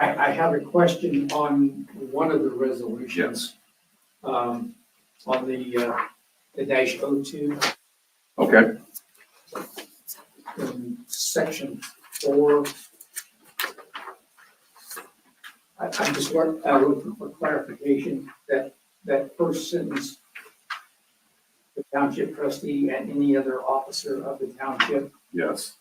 I have a question on one of the resolutions. On the dash O2 Okay. in section 4. I'm just looking for clarification that first sentence, the township trustee and any other officer of the township, Yes.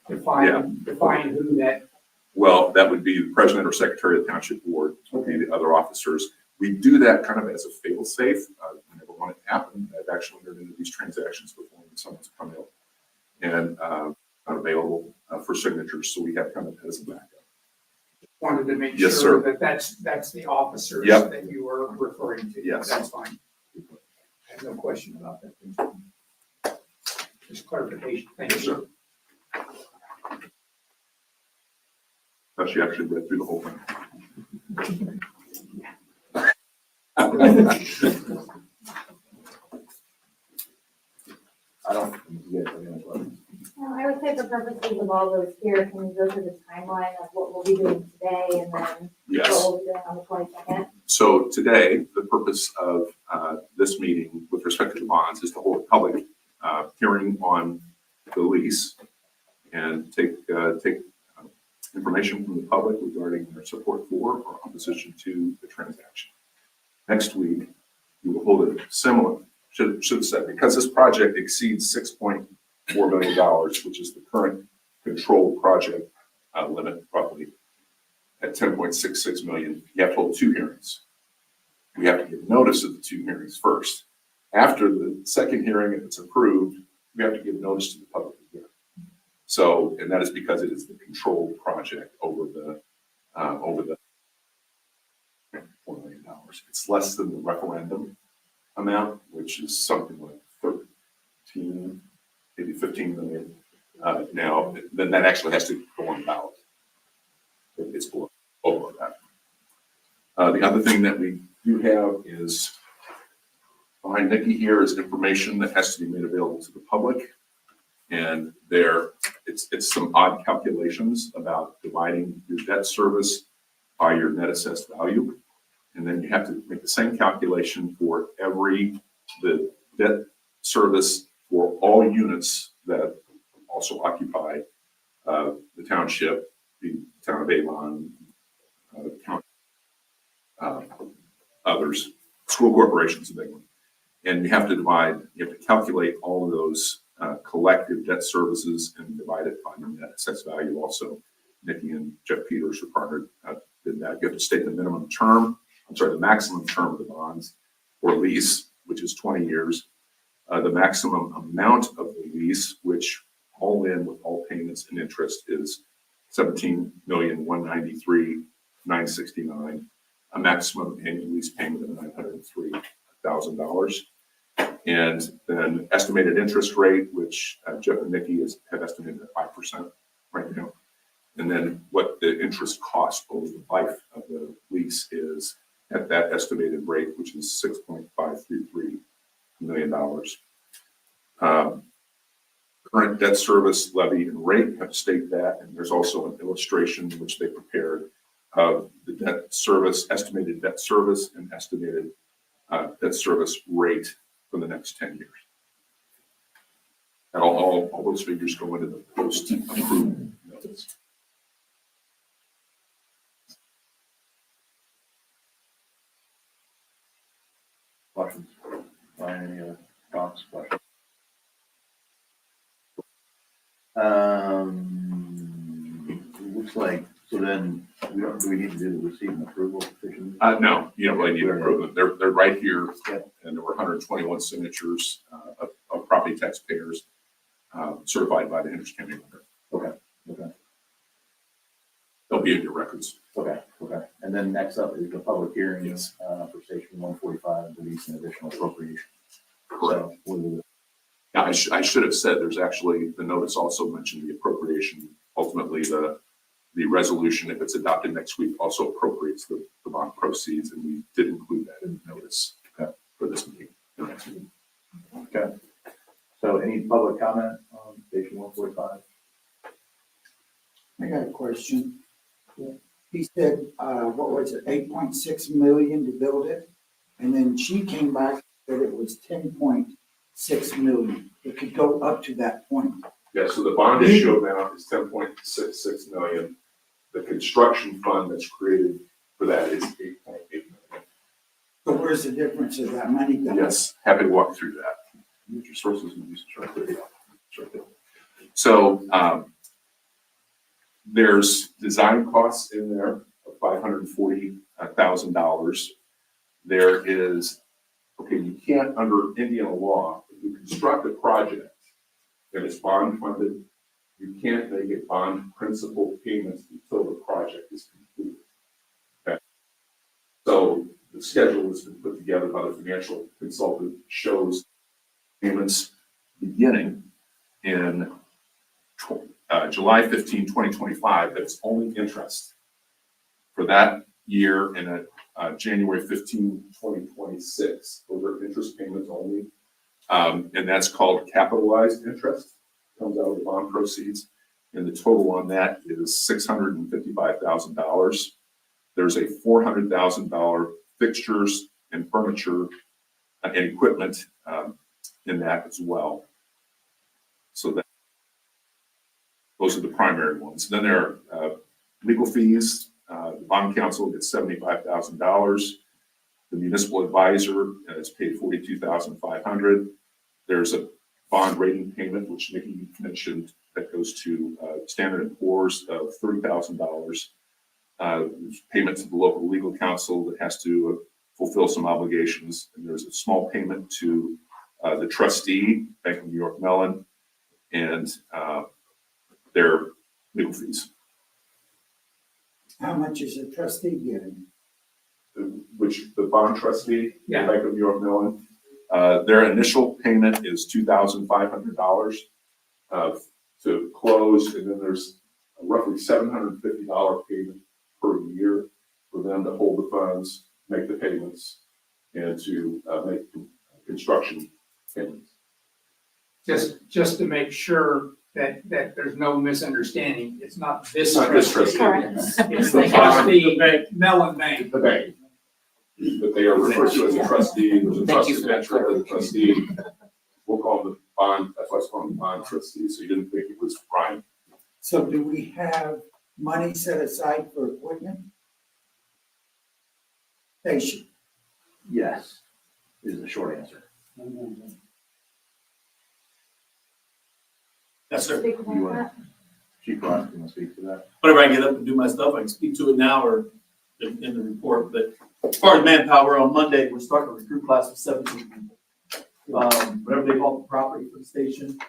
define who that. Well, that would be the president or secretary of the township board, would be the other officers. We do that kind of as a fail-safe. We never want it to happen. I've actually entered into these transactions before when someone's come in and not available for signatures, so we have kind of as a backup. Wanted to make Yes, sure sir. that that's the officers Yep. that you were referring to. Yes. That's fine. I have no question about that. Just clarification. Thank Yes, you. sir. She actually read through the whole thing. I don't, you guys have any questions? I would say for purposes of all those here, can you go through the timeline of what we'll be doing today and then what Yes. we'll be doing on the 22nd? So today, the purpose of this meeting with respect to the bonds is to hold a public hearing on the lease and take information from the public regarding their support for or opposition to the transaction. Next week, we will hold a similar, should have said, because this project exceeds $6.4 million, which is the current controlled project limit roughly at 10.66 million, you have to hold 2 hearings. We have to give notice of the 2 hearings first. After the second hearing, if it's approved, we have to give notice to the public again. So, and that is because it is the controlled project over the $4 million. It's less than the referendum amount, which is something like 13, maybe 15 million. Now, then that actually has to go on the ballot. It's over that. The other thing that we do have is behind Nikki here is information that has to be made available to the public. And it's some odd calculations about dividing your debt service by your net assessed value. And then you have to make the same calculation for the debt service for all units that also occupy the township, the town of Avon, others, school corporations, a big one. And you have to calculate all of those collective debt services and divide it by the net assessed value also. Nikki and Jeff Peters, your partner, did that. You have to state the maximum term of the bonds or lease, which is 20 years. The maximum amount of the lease, which all in with all payments and interest, is $17,193,969, a maximum annual lease payment of $903,000. And then estimated interest rate, which Jeff and Nikki have estimated at 5% right now. And then what the interest cost over the life of the lease is at that estimated rate, which is $6.533 million. Current debt service levy and rate, have to state that. And there's also an illustration which they prepared of the debt service, estimated debt service and estimated debt service rate for the next 10 years. And all those figures go into the post-approved notice. Questions? Any other thoughts, questions? It looks like, so then, do we need to do the receipt and approval petition? No, you don't really need to approve them. They're right here. Yep. And there were 121 signatures of property taxpayers certified by the Henderson County Auditor. Okay. They'll be in your records. Okay. And then next up is the public hearing Yes. For station 145, release an additional appropriation. Correct. So, Now, I should have said, there's actually, the notice also mentioned the appropriation. Ultimately, the resolution, if it's adopted next week, also appropriates the bond proceeds, and we did include that in the notice for this meeting. The next meeting. Okay. So any public comment on station 145? I got a question. said, what was it, 8.6 million to build it? And then she came back that it was 10.6 million. It could go up to that point. Yeah, so the bond issue amount is 10.66 million. The construction fund that's created for that is 8.8 million. So where's the difference of that money going? Yes, happy to walk through that. Use your sources and uses right there. Yeah, it's right there. So, there's design costs in there of $540,000. There is, okay, you can't, under Indiana law, if you construct a project and it's bond funded, you can't make it bond principal payments until the project is completed. Okay. So the schedule has been put together by the financial consultant, shows payments beginning in July 15, 2025, but it's only interest for that year, and January 15, 2026. Those are interest payments only. And that's called capitalized interest. Comes out of the bond proceeds. And the total on that is $655,000. There's a $400,000 fixtures and furniture and equipment in that as well. So that those are the primary ones. Then there are legal fees. The bond counsel gets $75,000. The municipal advisor is paid $42,500. There's a bond rating payment, which Nikki mentioned, that goes to Standard & Poor's of $30,000. There's payment to the local legal counsel that has to fulfill some obligations. And there's a small payment to the trustee, Bank of New York Mellon, and their legal fees. How much is the trustee getting? Which the bond trustee, Yeah. Bank of New York Mellon, their initial payment is $2,500 to close, and then there's a roughly $750 payment per year for them to hold the funds, make the payments, and to make construction payments. Just to make sure that there's no misunderstanding, it's not this It's not this trustee. Correct. It's the trustee, Mellon Bank. The bank, but they are referred to as a trustee. There's a Thank you trustee, for that venture, the trustee. We'll call them the bond. That's why it's called the bond trustee. So you didn't think it was Brian. So do we have money set aside for equipment? Station. Yes, is the short answer. Yes, sir. Speak about You want- that. Chief Ross, can you speak to that? Whenever I get up and do my stuff, I can speak to it now or in the report. But as far as manpower, on Monday, we're starting a recruit class of 17 people. Whenever they bought the property for the station,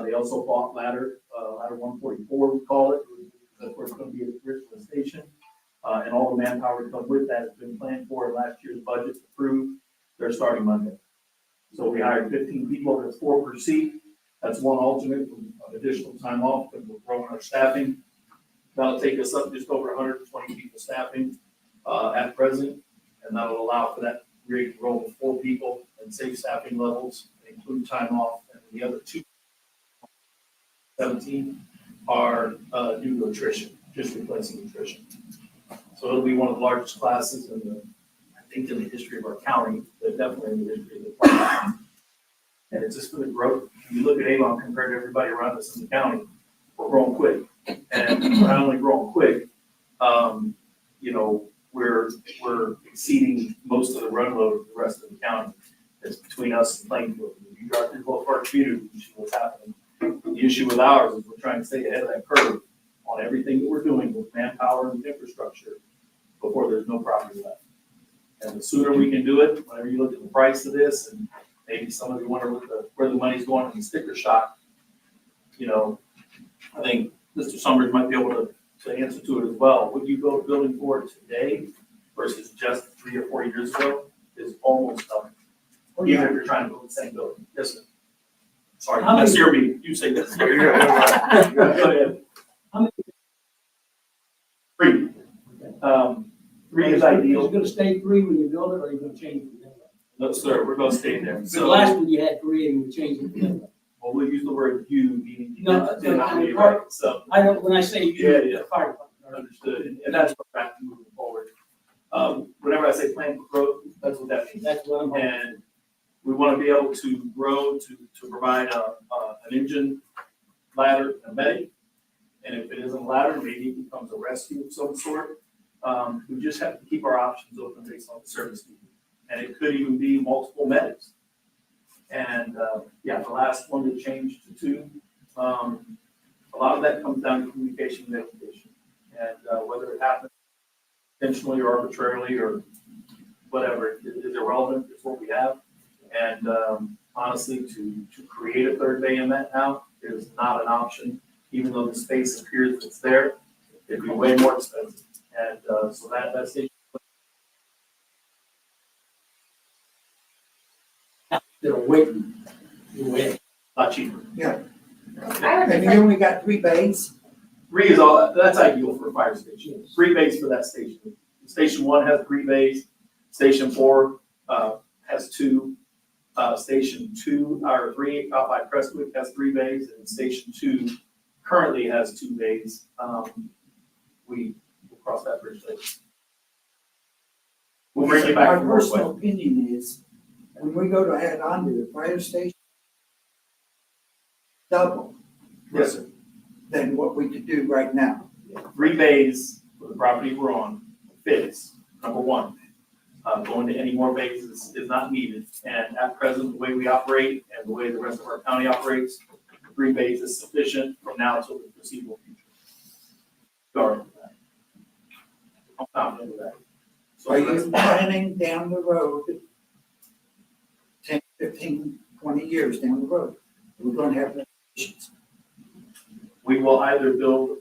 they also bought ladder 144, we call it. That's where it's going to be at the Richland Station. And all the manpower to come with that has been planned for in last year's budget approved. They're starting Monday. So we hired 15 people, that's 4 per seat. That's 1 alternate from additional time off, because we're growing our staffing. That'll take us up just over 120 people staffing at present, and that'll allow for that rate to grow with 4 people and safe staffing levels, include time off, and the other 17 are due to attrition, just replacing attrition. So it'll be one of the largest classes in the, I think, in the history of our county, but definitely in the history of the department. And it's just for the growth. You look at Avon compared to everybody around us in the county, we're growing quick. And we're not only growing quick, you know, we're exceeding most of the run load of the rest of the county. It's between us and Plainfield. If you drive through both our communities, you see what's happening. The issue with ours is we're trying to stay ahead of that curve on everything that we're doing with manpower and infrastructure before there's no property left. And the sooner we can do it, whenever you look at the price of this, and maybe some of you wonder where the money's going in the sticker shock, you know, I think Mr. Summers might be able to answer to it as well. Would you build a building for it today versus just 3 or 4 years ago is almost double. Even if you're trying to build the same building. Yes, sir. Sorry, that's your meeting. You say this. Go ahead. 3. 3 is ideal. Is it gonna stay 3 when you build it, or are you gonna change it? No, sir, we're gonna stay there. The So, last one you had 3 and you changed it. well, we'll use the word you, meaning you No, did not I mean, be right. So, I don't, when I say you, Yeah. the fire department, Understood, and that's what we're after moving forward. Whenever I say plan for growth, that's what that means. That's what I'm hoping. And we want to be able to grow to provide an engine, ladder, and a medic. And if it isn't a ladder, maybe it becomes a rescue of some sort. We just have to keep our options open based on the service need. And it could even be multiple medics. And, yeah, the last one that changed to 2, a lot of that comes down to communication and education. And whether it happens intentionally or arbitrarily or whatever, it is irrelevant, it's what we have. And honestly, to create a third bay in that now is not an option, even though the space appears it's there, it'd be way more expensive. And so that station. They're waiting. You're waiting. A lot cheaper. Yeah, I would and just you like, only got 3 bays? 3 is all, that's ideal for a fire station. 3 bays for that station. Station 1 has 3 bays, Station 4 has 2. Station 2, or 3 out by Crestwood has 3 bays, and Station 2 currently has 2 bays. We will cross that bridge later. We'll bring you back My for more personal questions. opinion is, when we go to add on to the fire station, double Yes, sir. than what we could do right now. 3 bays for the property we're on fits, number 1. Going to any more bays is not needed. And at present, the way we operate and the way the rest of our county operates, 3 bays is sufficient from now until the foreseeable future. Sorry for that. I'm confident with that. So Are that's- you planning down the road, 10, 15, 20 years down the road, we're gonna have stations? we will either build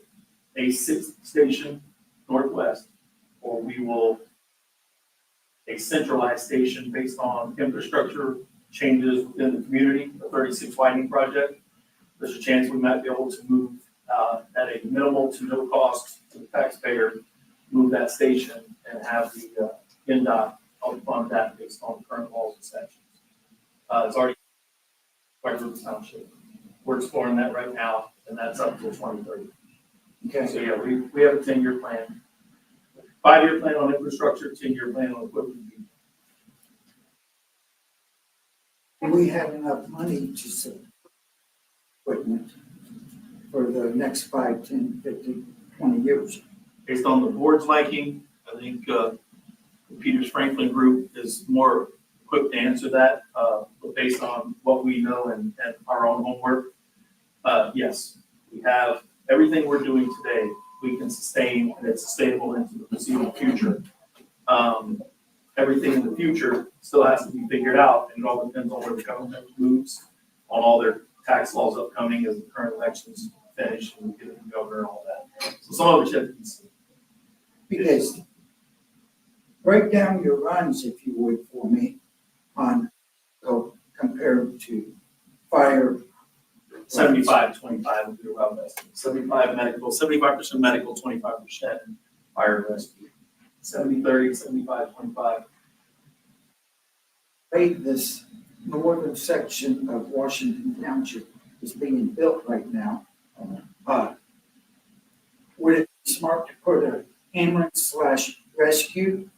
a 6th station northwest, or we will a centralized station based on infrastructure changes within the community, the 36 widening project. There's a chance we might be able to move at a minimal to no cost to the taxpayer, move that station and have the NDOT help fund that based on current laws and statutes. It's already by Roots Township. We're exploring that right now, and that's up till 2030. Okay, So yeah, we have a 10-year plan. 5-year plan on infrastructure, 10-year plan on equipment. do we have enough money to support equipment for the next 5, 10, 15, 20 years? Based on the board's liking, I think the Peters Franklin Group is more equipped to answer that, but based on what we know and our own homework, yes, we have everything we're doing today, we can sustain, and it's sustainable into the foreseeable future. Everything in the future still has to be figured out, and it all depends on where the government moves, on all their tax laws upcoming as the current elections finish, and we get a new governor and all that. So some of it's yet to be seen. Because, break down your runs, if you would, for me, on, so compared to fire. 75-25 would be a rough estimate. 75 medical, 75% medical, 25% fire rescue. 70-30, 75-25. Way this northern section of Washington Township is being built right now, would it be smart to put an ambulance/rescue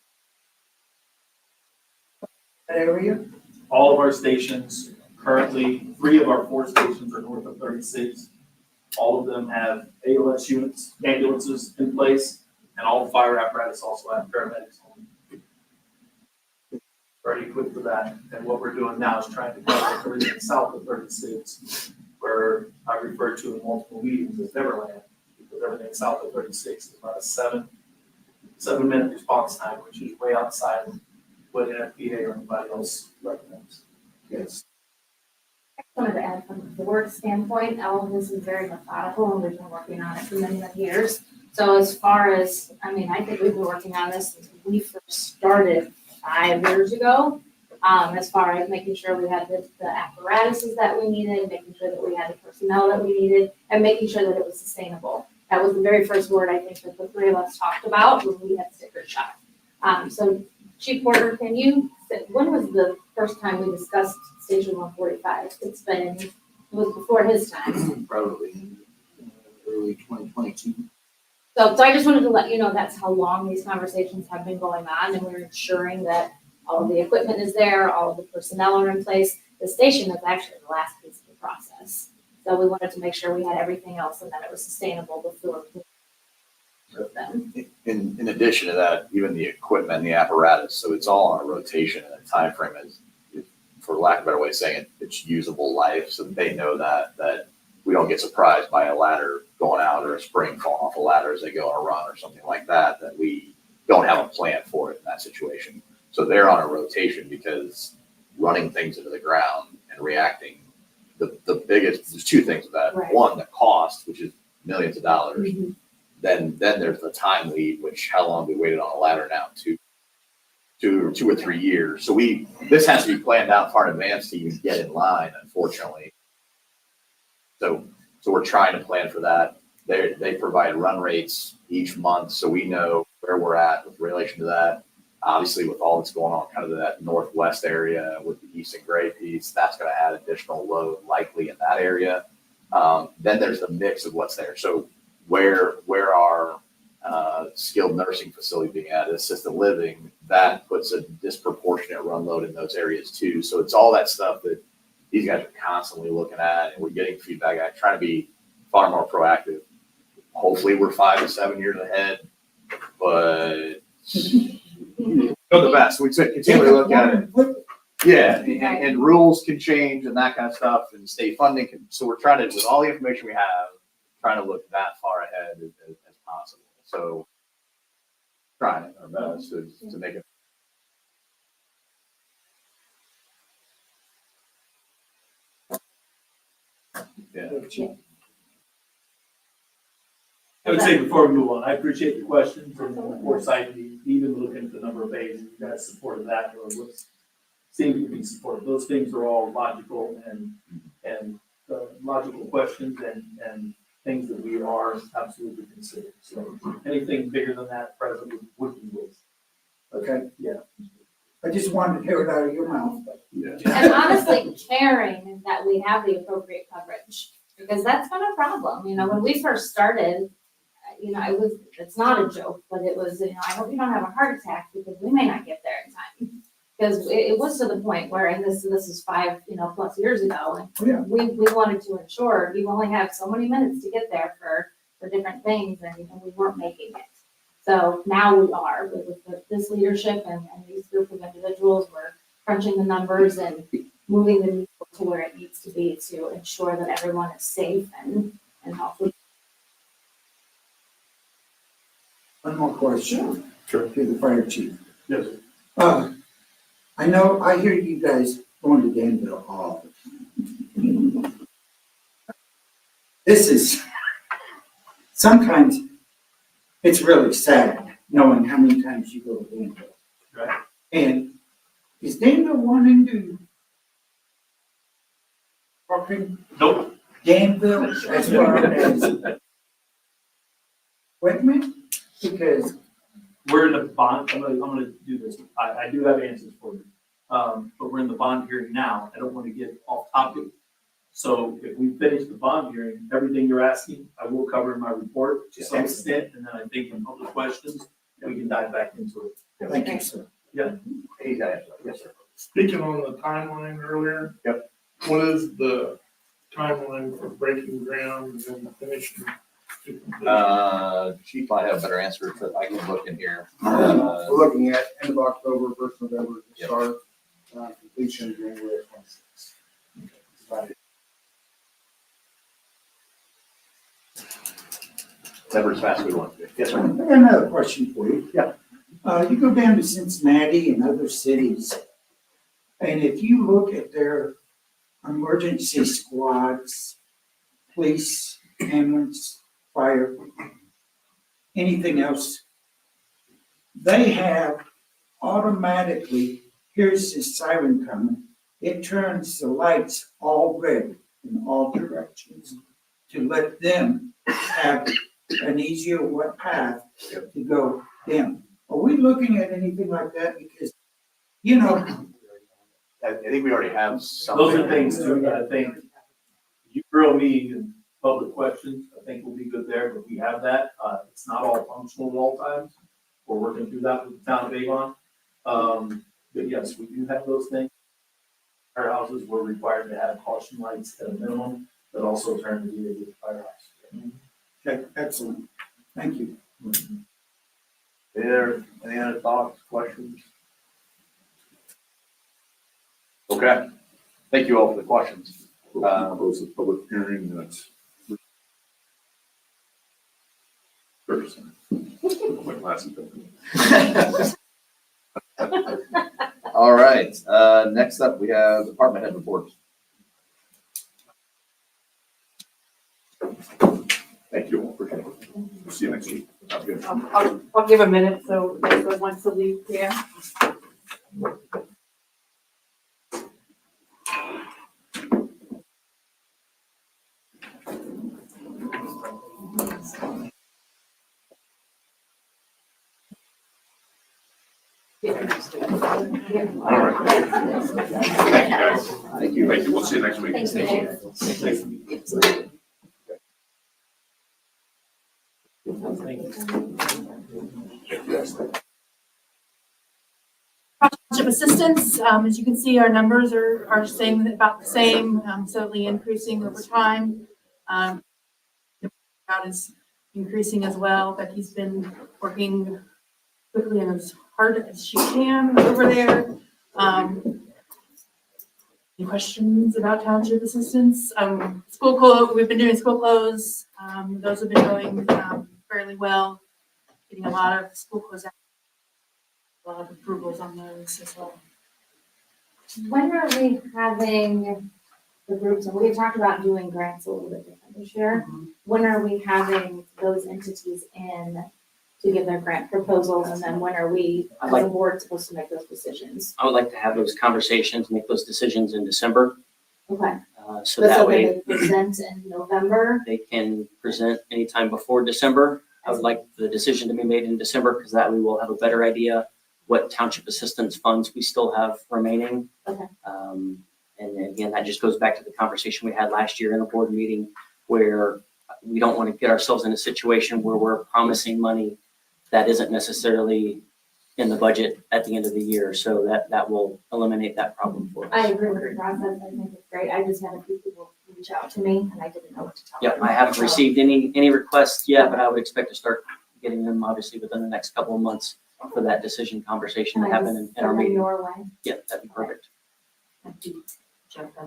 that area? All of our stations, currently, 3 of our 4 stations are north of 36. All of them have ALS units, ambulances in place, and all fire apparatus also have paramedics on them. Already equipped for that, and what we're doing now is trying to cover everything south of 36, where I refer to in multiple meetings as Neverland, because everything south of 36 is about a 7-minute response time, which is way outside of what NFPA or anybody else recommends. Yes. I wanted to add from the board standpoint, all of this is very methodical and we've been working on it for many, many years. So as far as, I mean, I think we've been working on this since we first started 5 years ago. As far as making sure we had the apparatuses that we needed, making sure that we had the personnel that we needed, and making sure that it was sustainable. That was the very first word I think that the 3 of us talked about when we had sticker shock. So Chief Porter, when was the first time we discussed Station 145? It was before his time. Probably in early 2022. So I just wanted to let you know that's how long these conversations have been going on, and we're ensuring that all of the equipment is there, all of the personnel are in place. The station is actually the last piece of the process. So we wanted to make sure we had everything else and that it was sustainable before we moved them. In addition to that, even the equipment and the apparatus, so it's all on a rotation and a time frame is, for lack of a better way of saying it, it's usable life, so that they know that we don't get surprised by a ladder going out or a spring falling off a ladder as they go on a run or something like that, that we don't have a plan for it in that situation. So they're on a rotation because running things into the ground and reacting, the biggest, there's two things with that. Right. One, the cost, which is millions of dollars. Mhm. Then there's the time lead, which how long we waited on a ladder now, two or 3 years. So this has to be planned out far in advance to even get in line, unfortunately. So we're trying to plan for that. They provide run rates each month, so we know where we're at with relation to that. Obviously, with all that's going on kind of that northwest area with the east and gray piece, that's going to add additional load likely in that area. Then there's the mix of what's there. So where our skilled nursing facility being added, assisted living, that puts a disproportionate run load in those areas too. So it's all that stuff that these guys are constantly looking at, and we're getting feedback. I try to be far more proactive. Hopefully, we're 5 to 7 years ahead, but know the best. We continually look at it. Yeah, and rules can change and that kind of stuff, and state funding can. So we're trying to, with all the information we have, trying to look that far ahead as possible. So trying our best to make it. Yeah. I would say before we move on, I appreciate the questions and the foresight, even looking at the number of bays, you guys supported that, or what's seemed to be supported. Those things are all logical and logical questions and things that we are absolutely considering. So anything bigger than that, President, would be with. Okay, Yeah. I just wanted to hear it out of your mouth, but. And honestly, caring that we have the appropriate coverage, because that's been a problem. You know, when we first started, you know, it's not a joke, but it was, you know, I hope you don't have a heart attack because we may not get there in time. Because it was to the point where, and this is 5, plus years ago, and Yeah. we wanted to ensure you only have so many minutes to get there for different things, and we weren't making it. So now we are, with this leadership and these group of individuals, we're crunching the numbers and moving the needle to where it needs to be to ensure that everyone is safe and healthy. One more question. Sure. To the fire chief. Yes. I hear you guys going to Danville all the time. This is, sometimes it's really sad knowing how many times you go to Danville. Right. And is Danville wanting to fucking Nope. Danville as far as equipment? Because We're in the bond, I'm gonna do this. I do have answers for you. But we're in the bond hearing now. I don't want to get off topic. So if we finish the bond hearing, everything you're asking, I will cover in my report to some extent. And then I think in public questions, we can dive back into it. thank you, sir. He's got it. Yes, sir. Speaking on the timeline earlier. Yep. What is the timeline for breaking ground and finishing? to completion? Chief might have a better answer, but I can look in here. We're looking at end of October, first November to Yep. start, completion January of 26. Never as fast as we want to. Yes, I sir. got another question for you. Yeah. You go down to Cincinnati and other cities, and if you look at their emergency squads, police, ambulance, fire, anything else, they have automatically, here's the siren coming, it turns the lights all red in all directions to let them have an easier path to go down. Are we looking at anything like that? Because, I think we already have some. Those are things too that I think you grill me and public questions, I think we'll be good there, but we have that. It's not all functional at all times. We're working through that with the town of Avon. But yes, we do have those things. Firehouses were required to have caution lights at a minimum, but also turn the heater with the firehouse. Okay, excellent. Thank you. Any other thoughts, questions? Okay, thank you all for the questions. Close the public hearing, that's Thursday. My glasses don't- All right, next up, we have department head reports. Thank you all, appreciate it. We'll see you next week. Sounds good. I'll give a minute, so everyone wants to leave, yeah. All right. Thank you, guys. Thank you. Thank you, we'll see you next week. Thank you. Township assistance, as you can see, our numbers are staying about the same, slowly increasing over time. Crowd is increasing as well, but he's been working quickly and as hard as she can over there. Any questions about township assistance? School close, we've been doing school close. Those have been going fairly well. Getting a lot of school close out. A lot of approvals on those as well. When are we having the groups, and we had talked about doing grants a little bit different this year. When are we having those entities in to give their grant proposals, and then when are we, as a board, supposed to make those decisions? I would like to have those conversations, make those decisions in December. Okay, So but that so way they present in November? they can present anytime before December. I would like the decision to be made in December because that way we'll have a better idea what township assistance funds we still have remaining. Okay. And again, that just goes back to the conversation we had last year in a board meeting where we don't want to get ourselves in a situation where we're promising money that isn't necessarily in the budget at the end of the year. So that will eliminate that problem for us. I agree with your process, I think it's great, I just had a few people reach out to me, and I didn't know what to tell them. Yeah, I haven't received any requests yet, but I would expect to start getting them obviously within the next couple of months for that decision conversation to Can I happen just in our send them meeting. your way? Yeah, that'd be perfect.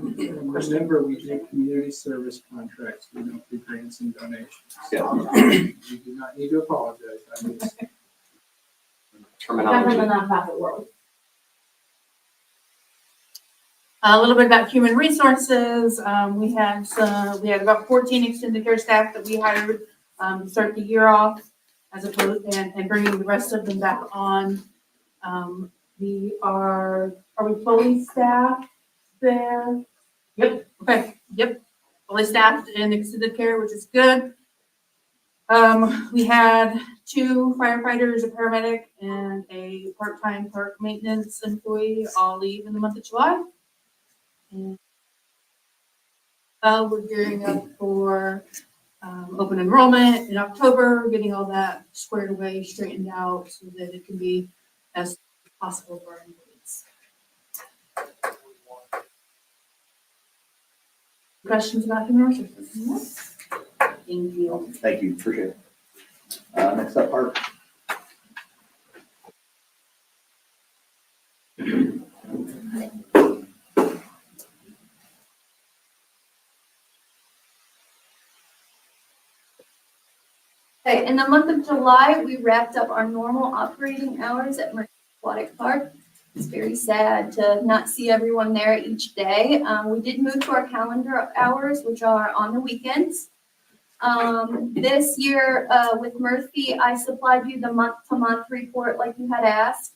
Remember, we do community service contracts, we don't do grants and donations. Yeah. You do not need to apologize. I mean, Come from Terminology. the nonprofit world. A little bit about human resources. We had about 14 extended care staff that we hired to start the year off, as opposed and bringing the rest of them back on. Are we fully staffed there? Yep. Okay. Yep. Fully staffed in extended care, which is good. We had 2 firefighters, a paramedic, and a part-time park maintenance employee all leave in the month of July. And we're gearing up for open enrollment in October, getting all that squared away, straightened out so that it can be as possible for our employees. Questions about human resources? Thank you. Thank you, appreciate it. Next up, Art. Okay, in the month of July, we wrapped up our normal operating hours at Mercy Aquatic Park. It's very sad to not see everyone there each day. We did move to our calendar hours, which are on the weekends. This year, with Murphy, I supplied you the month-to-month report like you had asked.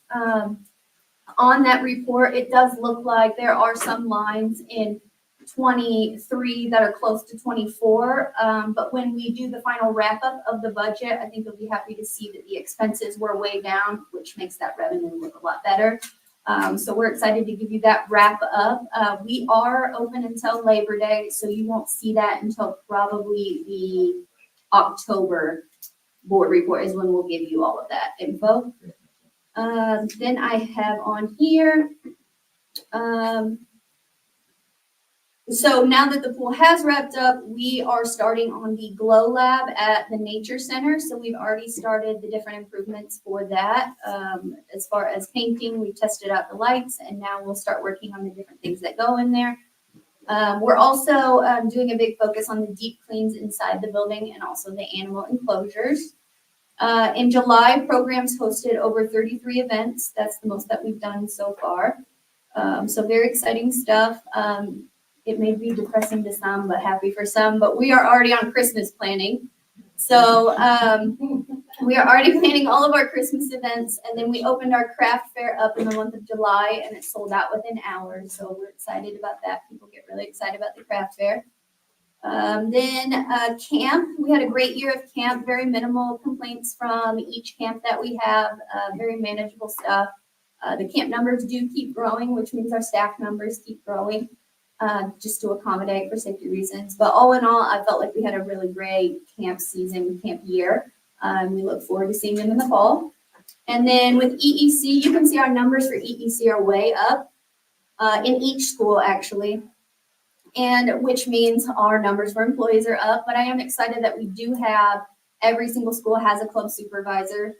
On that report, it does look like there are some lines in 23 that are close to 24. But when we do the final wrap-up of the budget, I think you'll be happy to see that the expenses were way down, which makes that revenue look a lot better. So we're excited to give you that wrap up. We are open until Labor Day, so you won't see that until probably the October board report is when we'll give you all of that info. Then I have on here, so now that the pool has wrapped up, we are starting on the Glow Lab at the Nature Center. So we've already started the different improvements for that. As far as painting, we've tested out the lights, and now we'll start working on the different things that go in there. We're also doing a big focus on the deep cleans inside the building and also the animal enclosures. In July, programs hosted over 33 events. That's the most that we've done so far. So very exciting stuff. It may be depressing to some, but happy for some, but we are already on Christmas planning. So we are already planning all of our Christmas events, and then we opened our craft fair up in the month of July, and it sold out within hours. So we're excited about that. People get really excited about the craft fair. Then camp, we had a great year of camp, very minimal complaints from each camp that we have, very manageable stuff. The camp numbers do keep growing, which means our staff numbers keep growing, just to accommodate for safety reasons. But all in all, I felt like we had a really great camp season, camp year. We look forward to seeing them in the fall. And then with EEC, you can see our numbers for EEC are way up in each school, actually. And which means our numbers for employees are up. But I am excited that we do have, every single school has a club supervisor.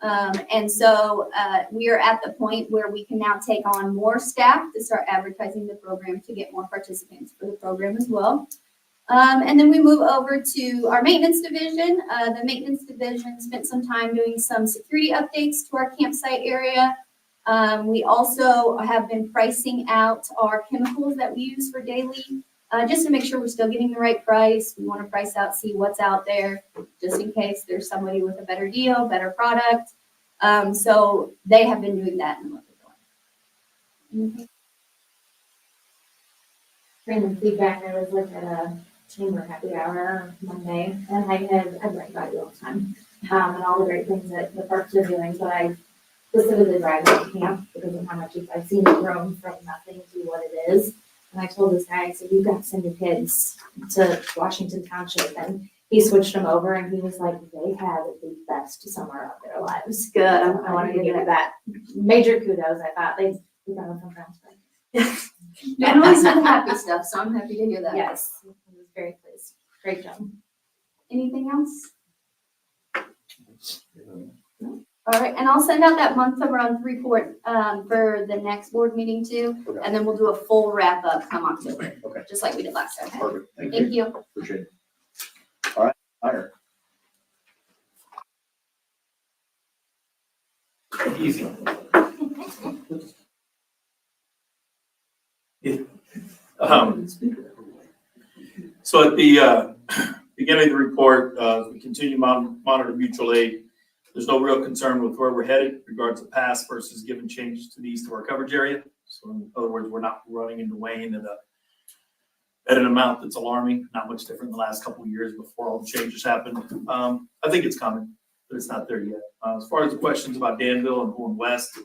And so we are at the point where we can now take on more staff to start advertising the program to get more participants for the program as well. And then we move over to our maintenance division. The maintenance division spent some time doing some security updates to our campsite area. We also have been pricing out our chemicals that we use for daily, just to make sure we're still getting the right price. We want to price out, see what's out there, just in case there's somebody with a better deal, better product. So they have been doing that in the month of July. Random feedback, I was like at a chamber happy hour Monday, and I write about you all the time, and all the great things that the parks are doing, but I specifically drive to camp because of how much I've seen it grow from nothing to what it is. And I told this guy, I said, you've got to send your kids to Washington Township. And he switched them over and he was like, they had the best summer of their lives. Good. I wanted to give it that major kudos. I thought we got them from Brownsburg. And always with happy stuff, so I'm happy to hear that. Yes, I was very pleased. Great job. Anything else? No? All right, and I'll send out that month-to-month report for the next board meeting too, Okay. and then we'll do a full wrap-up come October, Okay. just like we did last time. Perfect. Thank Thank you. you. Appreciate it. All right, Hunter. Easy. So at the beginning of the report, we continue to monitor mutual aid. There's no real concern with where we're headed in regards to past versus given changes to the east of our coverage area. So in other words, we're not running into Wayne at an amount that's alarming, not much different than the last couple of years before all the changes happened. I think it's coming, but it's not there yet. As far as the questions about Danville and going west,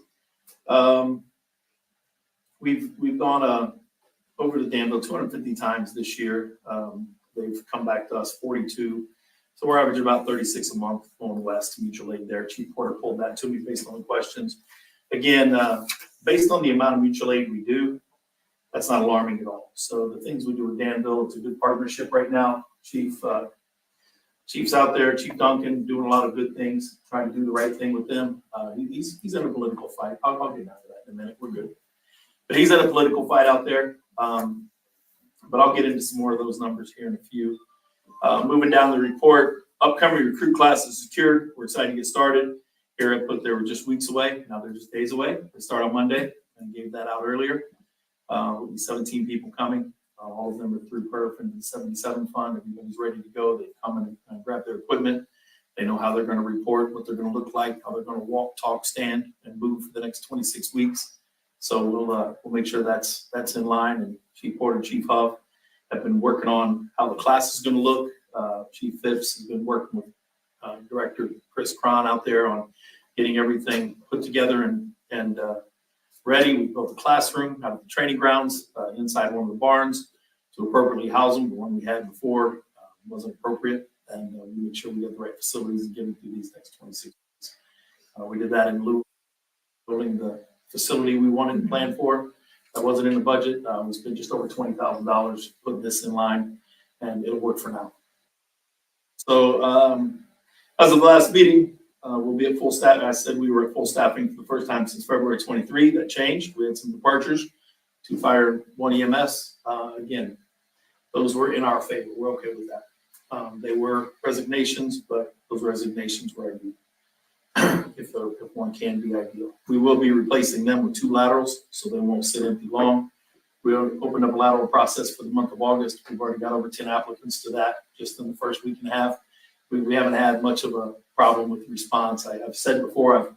we've gone over to Danville 250 times this year. They've come back to us 42. So we're averaging about 36 a month going west to mutual aid there. Chief Porter pulled that to me based on the questions. Again, based on the amount of mutual aid we do, that's not alarming at all. So the things we do with Danville, it's a good partnership right now. Chief's out there, Chief Duncan, doing a lot of good things, trying to do the right thing with them. He's in a political fight. I'll get down to that in a minute. We're good. But he's in a political fight out there. But I'll get into some more of those numbers here in a few. Moving down the report, upcoming recruit class is secured. We're excited to get started. Here I put they were just weeks away. Now they're just days away. They start on Monday. I gave that out earlier. Will be 17 people coming. All of them are through PERF and the 77 fund. Everybody's ready to go. They come and grab their equipment. They know how they're going to report, what they're going to look like, how they're going to walk, talk, stand, and move for the next 26 weeks. So we'll make sure that's in line. And Chief Porter, Chief Huff have been working on how the class is going to look. Chief Phipps has been working with Director Chris Cron out there on getting everything put together and ready. We built a classroom out of the training grounds inside one of the barns to appropriately house them. The one we had before wasn't appropriate, and we make sure we get the right facilities and get them through these next 26 months. We did that in lieu of building the facility we wanted and planned for. That wasn't in the budget. We spent just over $20,000 putting this in line, and it'll work for now. So as of the last meeting, we'll be at full staff. I said we were at full staffing for the first time since February 23. That changed. We had some departures, 2 fire, 1 EMS. Again, those were in our favor. We're okay with that. They were resignations, but those resignations were ideal. If one can be ideal. We will be replacing them with 2 laterals, so they won't sit empty long. We opened up a lateral process for the month of August. We've already got over 10 applicants to that just in the first week and a half. We haven't had much of a problem with response. I've said before, I've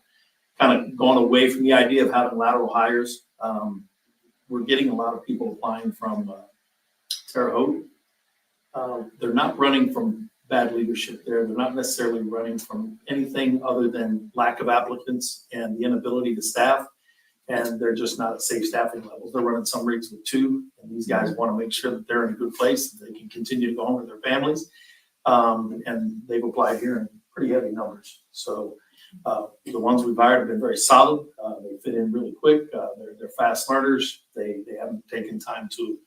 kind of gone away from the idea of having lateral hires. We're getting a lot of people applying from Terre Haute. They're not running from bad leadership there. They're not necessarily running from anything other than lack of applicants and the inability to staff. And they're just not at safe staffing levels. They're running some rigs with 2, and these guys want to make sure that they're in a good place, that they can continue to go home to their families. And they've applied here in pretty heavy numbers. So the ones we've hired have been very solid. They fit in really quick. They're fast learners. They haven't taken time to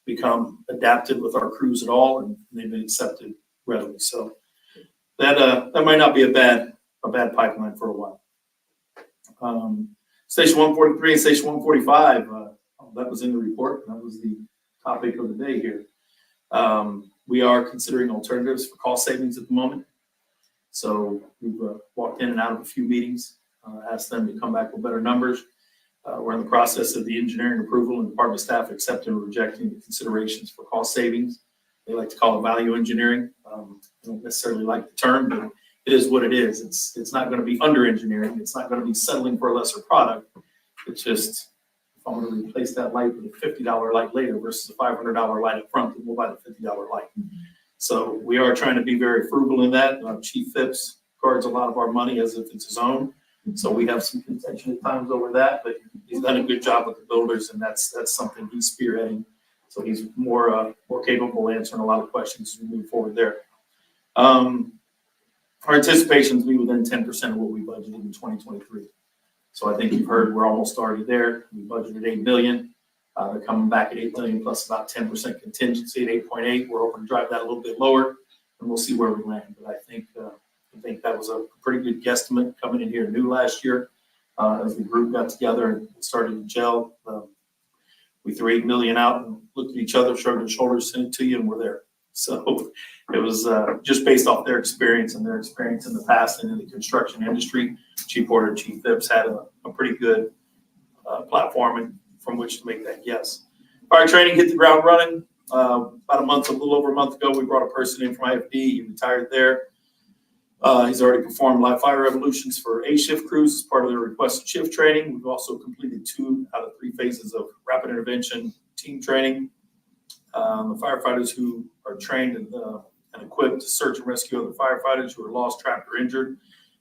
become adapted with our crews at all, and they've been accepted readily. So that might not be a bad pipeline for a while. Station 143 and Station 145, that was in the report. That was the topic of the day here. We are considering alternatives for cost savings at the moment. So we've walked in and out of a few meetings, asked them to come back with better numbers. We're in the process of the engineering approval and department staff accepting or rejecting the considerations for cost savings. They like to call it value engineering. I don't necessarily like the term, but it is what it is. It's not going to be under engineering. It's not going to be settling for a lesser product. It's just, if I'm going to replace that light with a $50 light later versus a $500 light up front, then we'll buy the $50 light. So we are trying to be very frugal in that. Chief Phipps guards a lot of our money as if it's his own. So we have some contention at times over that, but he's done a good job with the builders, and that's something he's spearheading. So he's more capable of answering a lot of questions as we move forward there. Our anticipation is to be within 10% of what we budgeted in 2023. So I think you've heard we're almost already there. We budgeted $8 million. They're coming back at $8 million plus about 10% contingency at 8.8. We're hoping to drive that a little bit lower, and we'll see where we land. But I think that was a pretty good guesstimate coming in here new last year as the group got together and started to gel. We threw $8 million out and looked at each other, shrugged our shoulders, sent it to you, and we're there. So it was just based off their experience and their experience in the past and in the construction industry. Chief Porter and Chief Phipps had a pretty good platform from which to make that guess. Fire training hit the ground running. About a little over a month ago, we brought a person in from IFD. He retired there. He's already performed live fire revolutions for A shift crews as part of their requested shift training. We've also completed 2 out of 3 phases of rapid intervention team training. The firefighters who are trained and equipped to search and rescue other firefighters who are lost, trapped, or injured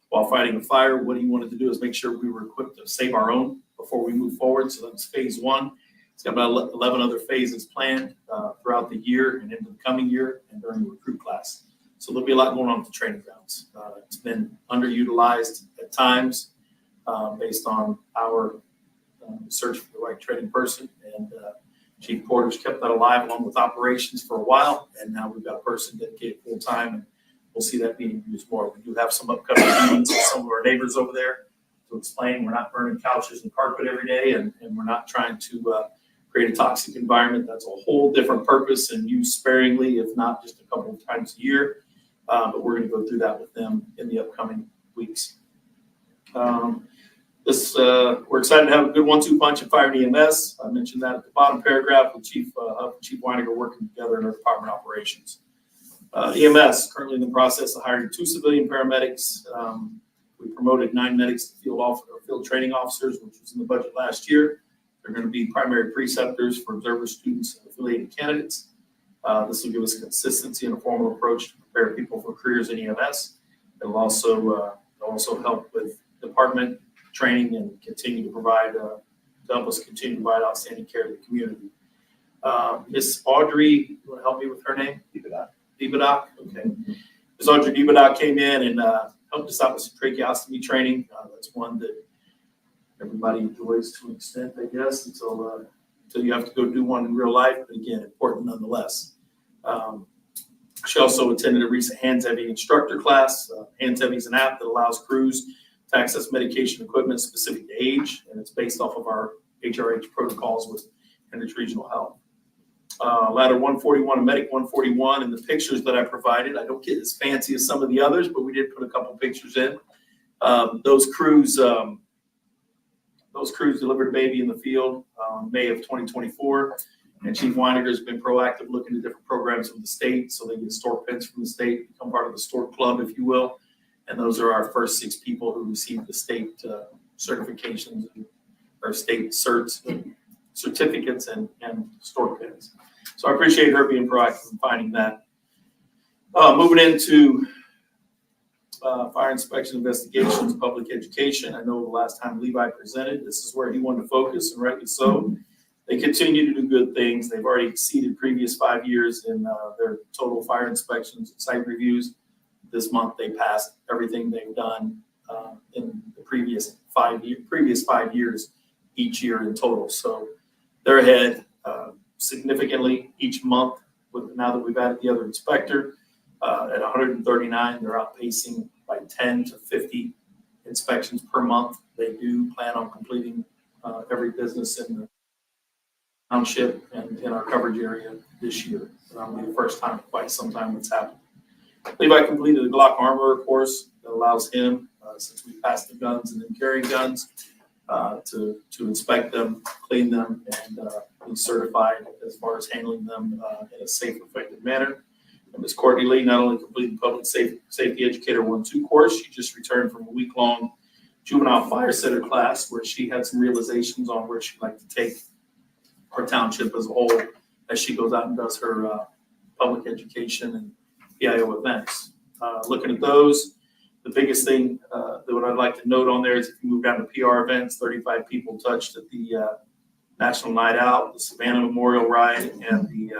while fighting a fire. What he wanted to do is make sure we were equipped to save our own before we move forward. So that's phase 1. It's got about 11 other phases planned throughout the year and into the coming year and during the recruit class. So there'll be a lot going on at the training grounds. It's been underutilized at times based on our search for the right training person. And Chief Porter's kept that alive along with operations for a while. And now we've got a person dedicated full time, and we'll see that being used more. We do have some upcoming meetings with some of our neighbors over there to explain we're not burning couches and carpet every day, and we're not trying to create a toxic environment. That's a whole different purpose and used sparingly, if not just a couple of times a year. But we're going to go through that with them in the upcoming weeks. We're excited to have a good 1-2 punch at Fire and EMS. I mentioned that at the bottom paragraph with Chief Weininger working together in our department operations. EMS currently in the process of hiring 2 civilian paramedics. We promoted 9 medics to field training officers, which was in the budget last year. They're going to be primary preceptors for observer students and affiliated candidates. This will give us consistency and a formal approach to prepare people for careers in EMS. It will also help with department training and continue to provide to to help us continue to provide outstanding care to the community. Miss Audrey, you want to help me with her name? Dibadak, okay. Ms. Audrey Dibadak came in and helped us out with some tracheostomy training. That's one that everybody enjoys to an extent, I guess, until you have to go do one in real life. But again, important nonetheless. She also attended a recent Hands Heavy instructor class. Hands Heavy is an app that allows crews to access medication equipment specific to age, and it's based off of our HRH protocols with Hendricks Regional Health. Ladder 141 and Medic 141, and the pictures that I provided, I don't get as fancy as some of the others, but we did put a couple pictures in. Those crews delivered a baby in the field May of 2024, and Chief Weiniger has been proactive looking at different programs from the state, so they get stork pins from the state, become part of the stork club, if you will. And those are our first 6 people who received the state certifications or state certificates and stork pins. So I appreciate her being proactive in finding that. Moving into fire inspection investigations, public education. I know the last time Levi presented, this is where he wanted to focus, and rightly so. They continue to do good things. They've already exceeded previous 5 years in their total fire inspections and site reviews. This month, they passed everything they've done in the previous 5 years, each year in total. So they're ahead significantly each month. Now that we've added the other inspector at 139, they're outpacing by 10 to 50 inspections per month. They do plan on completing every business in the township and in our coverage area this year. That'll be the first time in quite some time that's happened. Levi completed a Glock armorer course that allows him, since we passed the guns and then carrying guns, to inspect them, clean them, and be certified as far as handling them in a safe, effective manner. And Ms. Courtney Lee not only completed the Public Safety Educator 1-2 course, she just returned from a week-long juvenile fire center class where she had some realizations on where she'd like to take our township as a whole as she goes out and does her public education and PIO events. Looking at those, the biggest thing that what I'd like to note on there is if you move down to PR events, 35 people touched at the National Night Out, the Savannah Memorial Ride, and the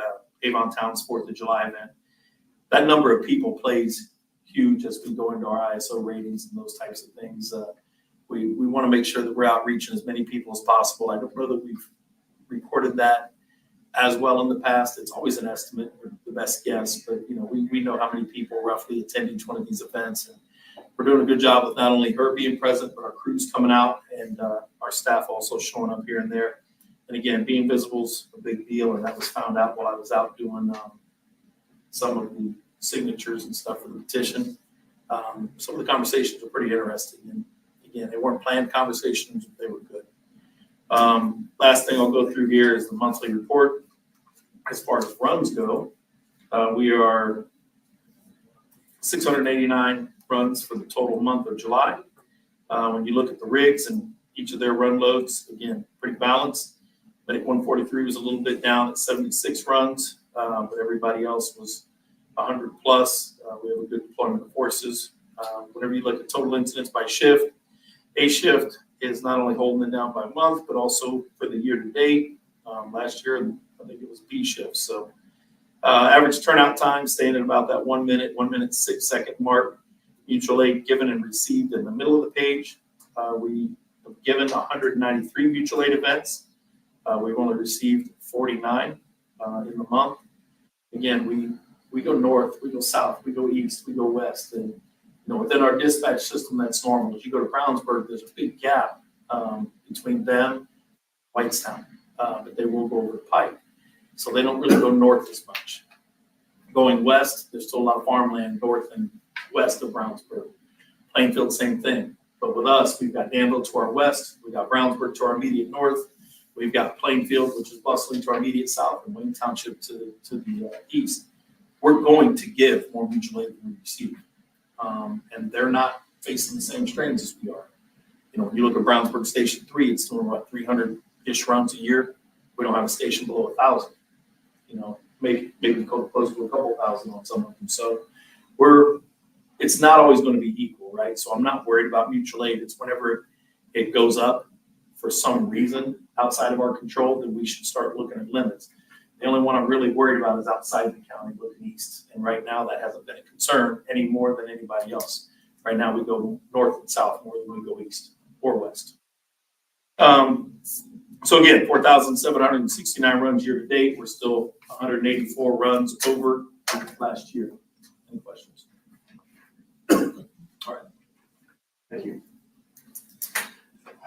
Avon Town's 4th of July event. That number of people plays huge as we go into our ISO ratings and those types of things. We want to make sure that we're outreaching as many people as possible. I don't know that we've reported that as well in the past. It's always an estimate, or the best guess, but we know how many people roughly attend each one of these events, and we're doing a good job with not only her being present, but our crews coming out and our staff also showing up here and there. And again, being visible is a big deal, and that was found out while I was out doing some of the signatures and stuff for the petition. Some of the conversations were pretty interesting, and again, they weren't planned conversations, but they were good. Last thing I'll go through here is the monthly report. As far as runs go, we are 689 runs for the total month of July. When you look at the rigs and each of their run loads, again, pretty balanced. Medic 143 was a little bit down at 76 runs, but everybody else was 100 plus. We have a good deployment of forces. Whenever you look at total incidents by shift, A shift is not only holding it down by month, but also for the year to date. Last year, I think it was B shift. So average turnout time staying at about that 1 minute 6 second mark. Mutual aid given and received in the middle of the page. We have given 193 mutual aid events. We've only received 49 in the month. Again, we go north, we go south, we go east, we go west, and within our dispatch system, that's normal. As you go to Brownsburg, there's a big gap between them and Whitestown, but they will go over the pike. So they don't really go north as much. Going west, there's still a lot of farmland north and west of Brownsburg. Plainfield, same thing. But with us, we've got Danville to our west, we've got Brownsburg to our immediate north, we've got Plainfield, which is bustling to our immediate south, and Wayne Township to the east. We're going to give more mutual aid than we receive. And they're not facing the same strains as we are. When you look at Brownsburg Station 3, it's doing about 300-ish runs a year. We don't have a station below 1,000. Maybe close to a couple thousand on some of them. So it's not always going to be equal, right? So I'm not worried about mutual aid. It's whenever it goes up for some reason outside of our control, then we should start looking at limits. The only one I'm really worried about is outside the county, looking east. And right now, that hasn't been a concern any more than anybody else. Right now, we go north and south more than we go east or west. So again, 4,769 runs year to date. We're still 184 runs over last year. Any questions? All right. Thank you.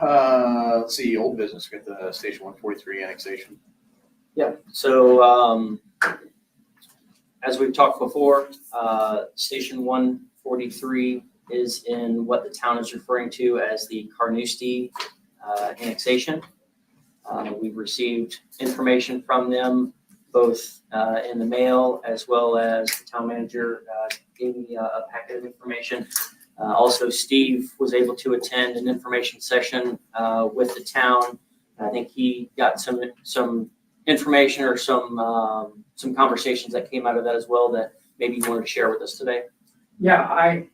Let's see, old business, we got the Station 143 annexation. Yeah, so, as we've talked before, Station 143 is in what the town is referring to as the Carnoustie annexation. We've received information from them, both in the mail as well as the town manager gave me a packet of information. Also, Steve was able to attend an information session with the town. I think he got some information or some conversations that came out of that as well that maybe you wanted to share with us today. Yeah, I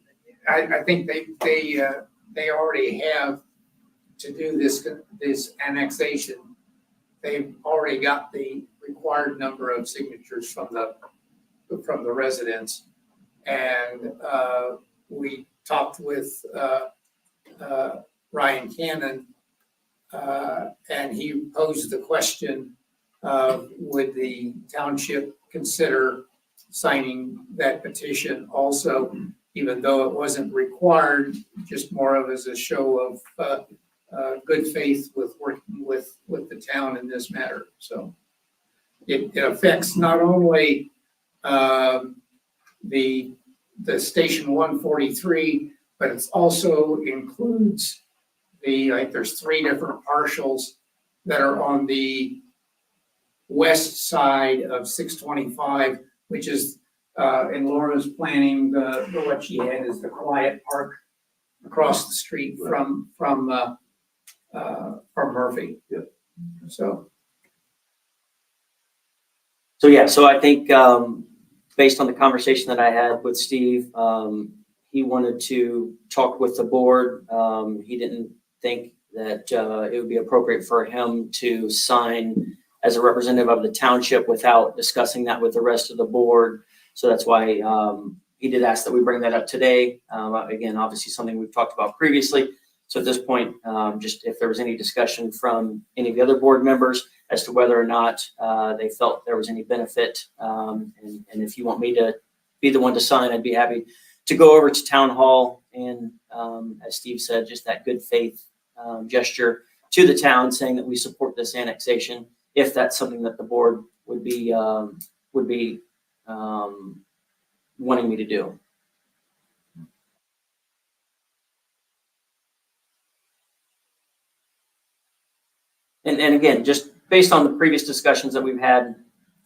think they already have to do this annexation. They've already got the required number of signatures from the residents. And we talked with Ryan Cannon, and he posed the question of would the township consider signing that petition also, even though it wasn't required, just more of as a show of good faith with working with the town in this matter. So it affects not only the Station 143, but it also includes there's 3 different parcels that are on the west side of 625, which is in Laura's planning, the what she had is the quiet park across the street from Murphy. Yep. So yeah, so I think based on the conversation that I had with Steve, he wanted to talk with the board. He didn't think that it would be appropriate for him to sign as a representative of the township without discussing that with the rest of the board. So that's why he did ask that we bring that up today. Again, obviously something we've talked about previously. So at this point, just if there was any discussion from any of the other board members as to whether or not they felt there was any benefit. And if you want me to be the one to sign, I'd be happy to go over to town hall and, as Steve said, just that good faith gesture to the town saying that we support this annexation, if that's something that the board would be wanting me to do. And again, just based on the previous discussions that we've had,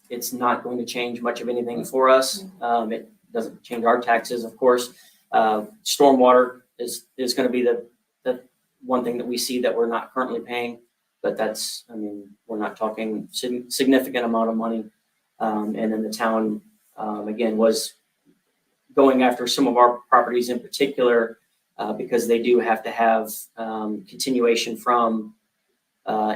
it's not going to change much of anything for us. It doesn't change our taxes, of course. Stormwater is going to be the one thing that we see that we're not currently paying, but that's, I mean, we're not talking significant amount of money. And then the town, again, was going after some of our properties in particular because they do have to have continuation from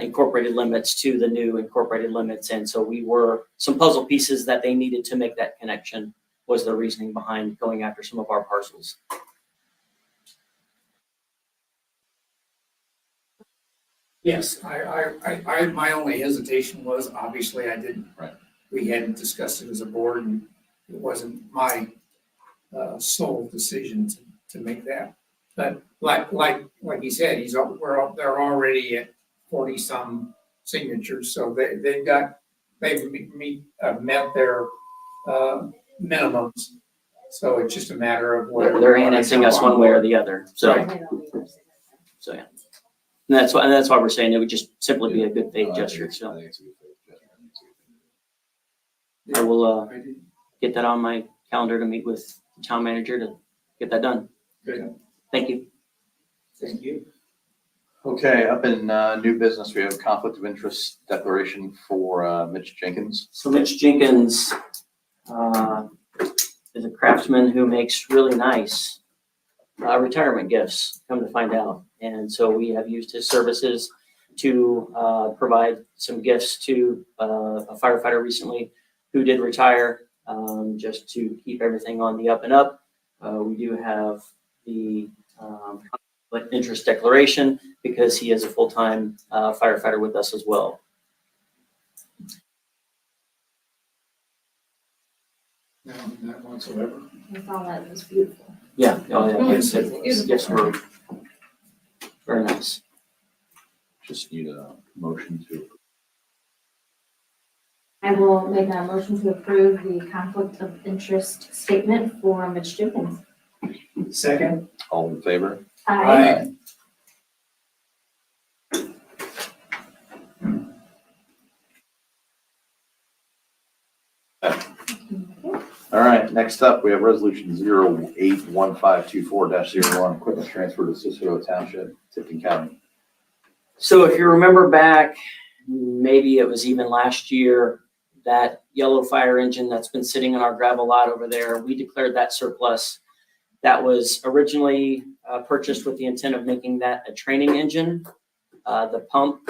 incorporated limits to the new incorporated limits. And so we were some puzzle pieces that they needed to make that connection was the reasoning behind going after some of our parcels. yes, I my only hesitation was obviously Right. we hadn't discussed it as a board, and it wasn't my sole decision to make that. But like you said, they're already at 40 some signatures, so they've met their minimums. So it's just a matter of whether They're annexing us one way or the other. So, Right. so yeah. And that's why we're saying it would just simply be a good faith gesture. So I will get that on my calendar to meet with the town manager to get that done. Good. Thank you. Thank you. Okay, up in new business, we have conflict of interest declaration for Mitch Jenkins. So Mitch Jenkins is a craftsman who makes really nice retirement gifts, come to find out. And so we have used his services to provide some gifts to a firefighter recently who did retire, just to keep everything on the up and up. We do have the interest declaration because he is a full-time firefighter with us as well. No, not whatsoever. I thought that was beautiful. Yeah, gifts were very nice. Just need a motion to. I will make a motion to approve the conflict of interest statement for Mitch Jenkins. Second? All in favor? Aye. All right, next up, we have resolution 081524-01, equipment transfer to Cicero Township, Tipton County. So if you remember back, maybe it was even last year, that yellow fire engine that's been sitting in our gravel lot over there, we declared that surplus. That was originally purchased with the intent of making that a training engine. The pump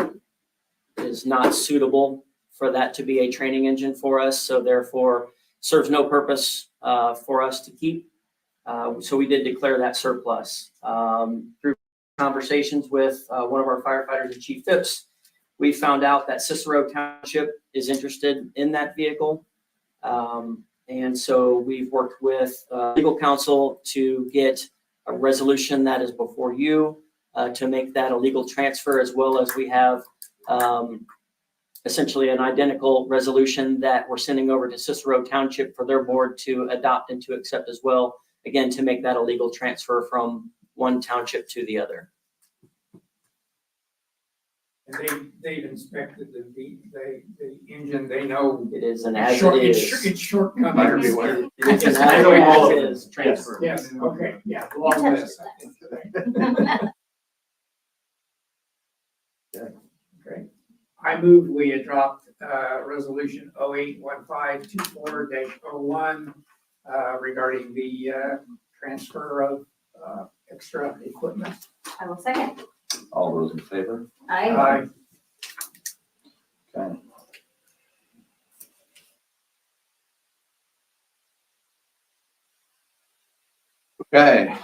is not suitable for that to be a training engine for us, so therefore serves no purpose for us to keep. So we did declare that surplus. Through conversations with one of our firefighters and Chief Phipps, we found out that Cicero Township is interested in that vehicle. And so we've worked with legal counsel to get a resolution that is before you to make that a legal transfer, as well as we have essentially an identical resolution that we're sending over to Cicero Township for their board to adopt and to accept as well, again, to make that a legal transfer from one township to the other. And they've inspected the engine, they know. It is an It's as short- it it's is. short- It's shortcomings. It's an as it is transfer. Yes, okay, yeah, along this. Okay. I move we adopt resolution 081524-01 regarding the transfer of extra equipment. I will second. All those in favor? Aye. Okay. Okay,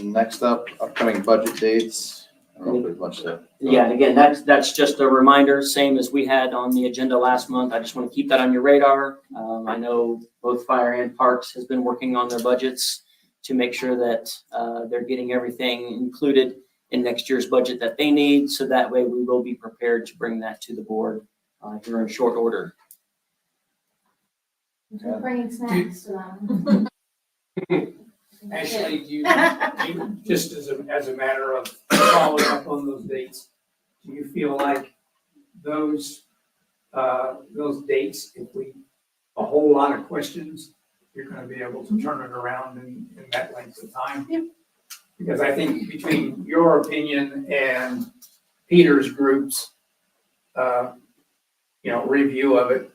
next up, upcoming budget dates. I don't know if there's much to. Yeah, and again, that's just a reminder, same as we had on the agenda last month. I just want to keep that on your radar. I know both Fire and Parks has been working on their budgets to make sure that they're getting everything included in next year's budget that they need. So that way we will be prepared to bring that to the board here in short order. Bringing snacks to them. Actually, do you just as a matter of following up on those dates, do you feel like those dates, if we, a whole lot of questions, you're gonna be able to turn it around in that length of time? Yeah. Because I think between your opinion and Peter's group's, review of it,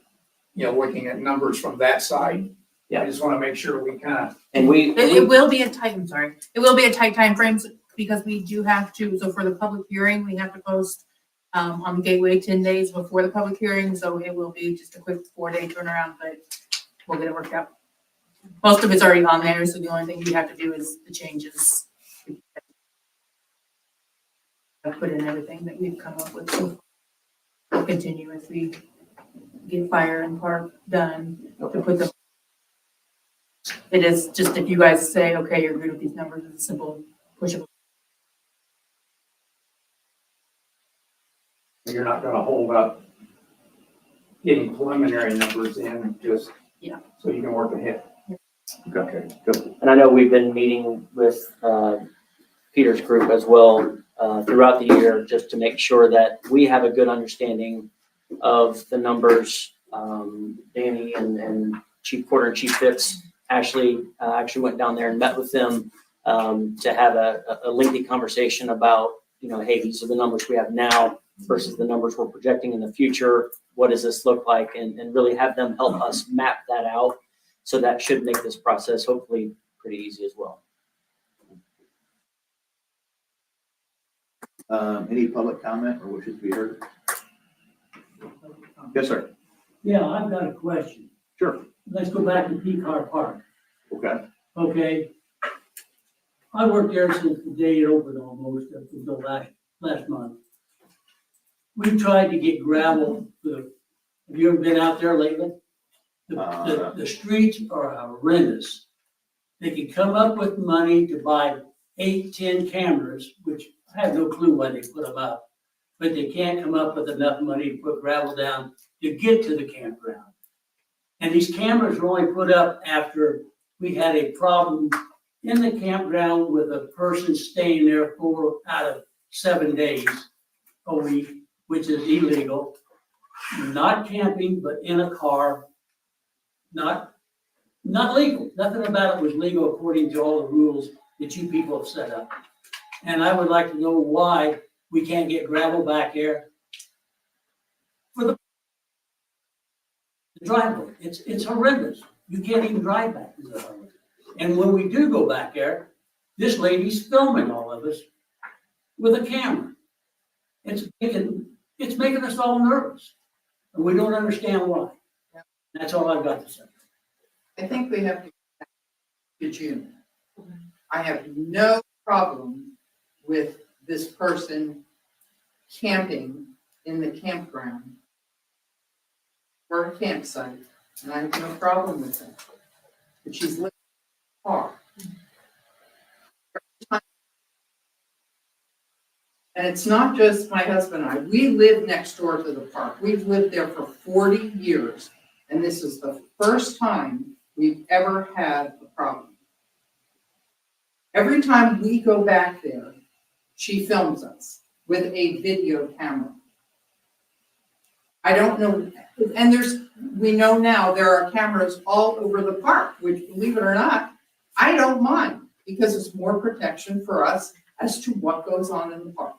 looking at numbers from that side, Yeah. I just wanna make sure we kind of. And It will be a tight, I'm sorry, it will be a tight timeframes because we do have to, so for the public hearing, we have to post on the gateway 10 days before the public hearing, so it will be just a quick 4-day turnaround, but we'll get it worked out. Most of it's already on there, so the only thing we have to do is the changes. I've put in everything that we've come up with, so we'll continue as we get Fire and Park done to put them. It is just if you guys say, okay, you're good with these numbers, it's a simple pushable. You're not gonna hold up getting preliminary numbers in, just. Yeah. So you can work ahead. Okay, good. And I know we've been meeting with Peter's group as well throughout the year, just to make sure that we have a good understanding of the numbers. Danny and Chief Porter and Chief Phipps actually went down there and met with them to have a lengthy conversation about, hey, these are the numbers we have now versus the numbers we're projecting in the future. What does this look like? And really have them help us map that out. So that should make this process hopefully pretty easy as well. Any public comment or wishes to be heard? Yes, sir. Yeah, I've got a question. Sure. Let's go back to Peacock Park, Okay. okay? I worked there since the day it opened almost, up until last month. We tried to get gravel, have you ever been out there lately? The streets are horrendous. They could come up with money to buy 8, 10 cameras, which I have no clue why they put them up. But they can't come up with enough money to put gravel down to get to the campground. And these cameras were only put up after we had a problem in the campground with a person staying there 4 out of 7 days a week, which is illegal. Not camping, but in a car, not legal. Nothing about it was legal according to all the rules that you people have set up. And I would like to know why we can't get gravel back there for the driveway. It's horrendous. You can't even drive back to the highway. And when we do go back there, this lady's filming all of us with a camera. It's making us all nervous. And we don't understand why. That's all I've got to say. I think we have to go back to June. I have no problem with this person camping in the campground or a campsite, and I have no problem with that. But she's living far. And it's not just my husband and I. We live next door to the park. We've lived there for 40 years, and this is the first time we've ever had a problem. Every time we go back there, she films us with a video camera. I don't know, and we know now there are cameras all over the park, which, believe it or not, I don't mind, because it's more protection for us as to what goes on in the park.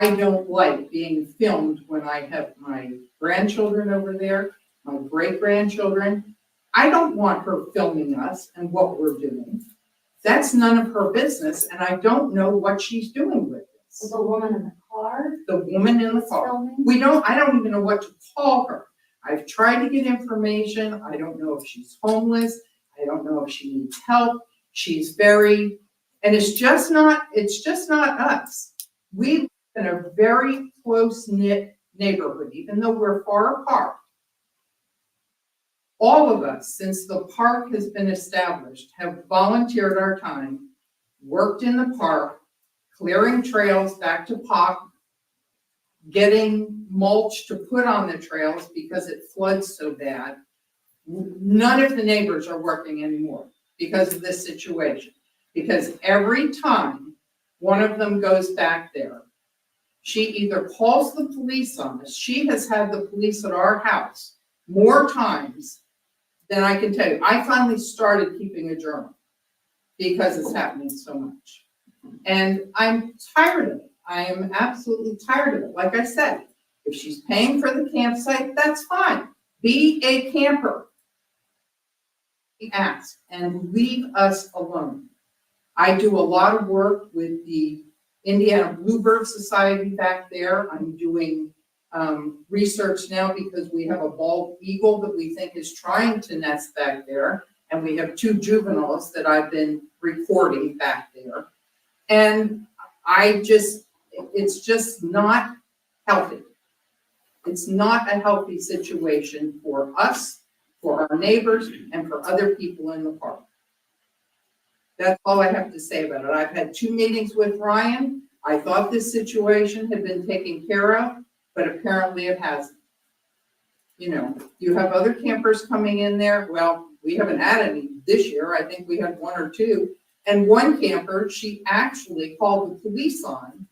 I don't like being filmed when I have my grandchildren over there, my great-grandchildren. I don't want her filming us and what we're doing. That's none of her business, and I don't know what she's doing with this. The woman in the car? The woman in the car. Filming? I don't even know what to call her. I've tried to get information. I don't know if she's homeless. I don't know if she needs help. She's and it's just not us. We live in a very close-knit neighborhood, even though we're far apart. All of us, since the park has been established, have volunteered our time, worked in the park, clearing trails back to POC, getting mulch to put on the trails because it floods so bad. None of the neighbors are working anymore because of this situation. Because every time one of them goes back there, she either calls the police on us. She has had the police at our house more times than I can tell you. I finally started keeping a journal because it's happening so much. And I'm tired of it. I am absolutely tired of it. Like I said, if she's paying for the campsite, that's fine. Be a camper. Ask and leave us alone. I do a lot of work with the Indiana Bluebird Society back there. I'm doing research now because we have a bald eagle that we think is trying to nest back there. And we have 2 juveniles that I've been reporting back there. And it's just not healthy. It's not a healthy situation for us, for our neighbors, and for other people in the park. That's all I have to say about it. I've had 2 meetings with Ryan. I thought this situation had been taken care of, but apparently it hasn't. You know, you have other campers coming in there. Well, we haven't had any this year. I think we had 1 or 2. And one camper, she actually called the police on,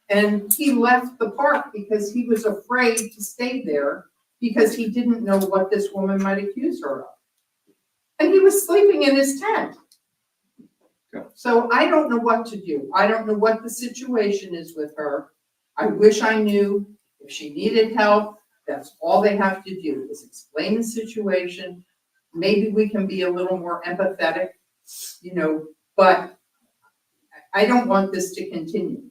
and he left the park because he was afraid to stay there because he didn't know what this woman might accuse her of. And he was sleeping in his tent. Yeah. So I don't know what to do. I don't know what the situation is with her. I wish I knew. If she needed help, that's all they have to do is explain the situation. Maybe we can be a little more empathetic, you know, but I don't want this to continue.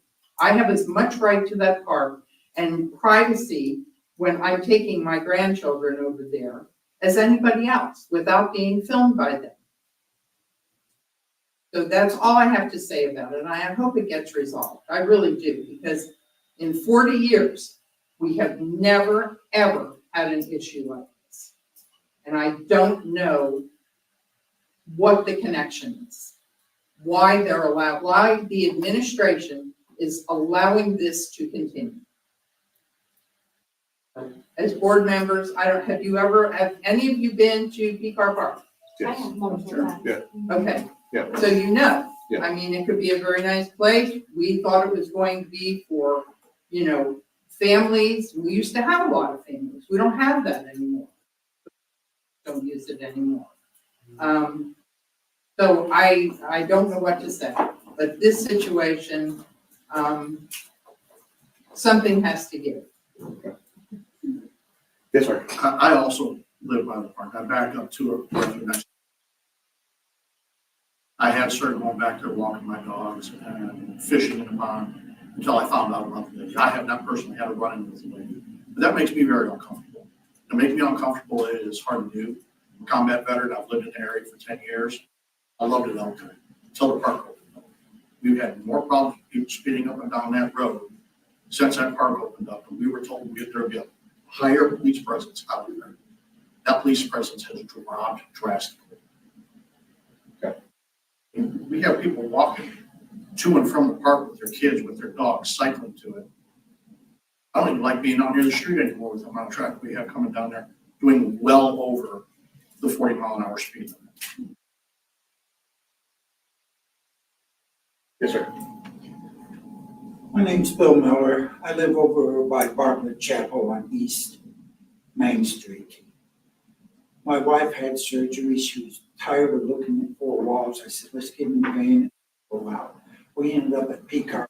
I have as much right to that park and privacy when I'm taking my grandchildren over there as anybody else without being filmed by them. So that's all I have to say about it, and I hope it gets resolved. I really do, because in 40 years, we have never, ever had an issue like this. And I don't know what the connection is, why the administration is allowing this to continue. As board members, have any of you been to Pecar Park? I have multiple times. Yeah. Okay. Yeah. So you know. Yeah. I mean, it could be a very nice place. We thought it was going to be for, families. We used to have a lot of families. We don't have that anymore. Don't use it anymore. So I don't know what to say, but this situation, something has to give. Yes, sir. I also live by the park. I back up to it. I had started going back there walking my dogs and fishing in the pond until I found out about the lady. I have not personally had a run-in with the lady, but that makes me very uncomfortable. To make me uncomfortable is hard to do. I'm a combat veteran. I've lived in the area for 10 years. I loved it all the time until the park opened up. We've had more problems with people speeding up and down that road since that park opened up, and we were told there would be a higher police presence out there. That police presence has dropped drastically. We have people walking to and from the park with their kids, with their dogs, cycling to it. I don't even like being out near the street anymore with the amount of traffic we have coming down there, doing well over the 40-mile-an-hour speed limit. Yes, sir. My name's Bill Miller. I live over by Bartlett Chapel on East Main Street. My wife had surgery. She was tired of looking at four walls. I said, let's get in the van and go out. We ended up at Peacock.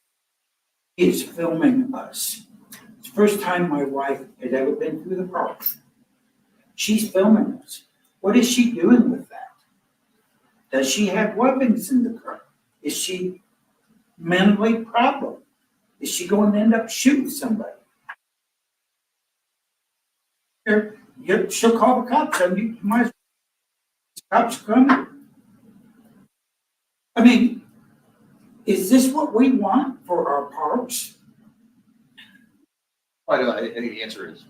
He's filming us. It's the first time my wife had ever been through the park. She's filming us. What is she doing with that? Does she have weapons in the car? Is she mentally problem? Is she going to end up shooting somebody? She'll call the cops on you. Might as well. Cops coming. I mean, is this what we want for our parks? I think the answer is,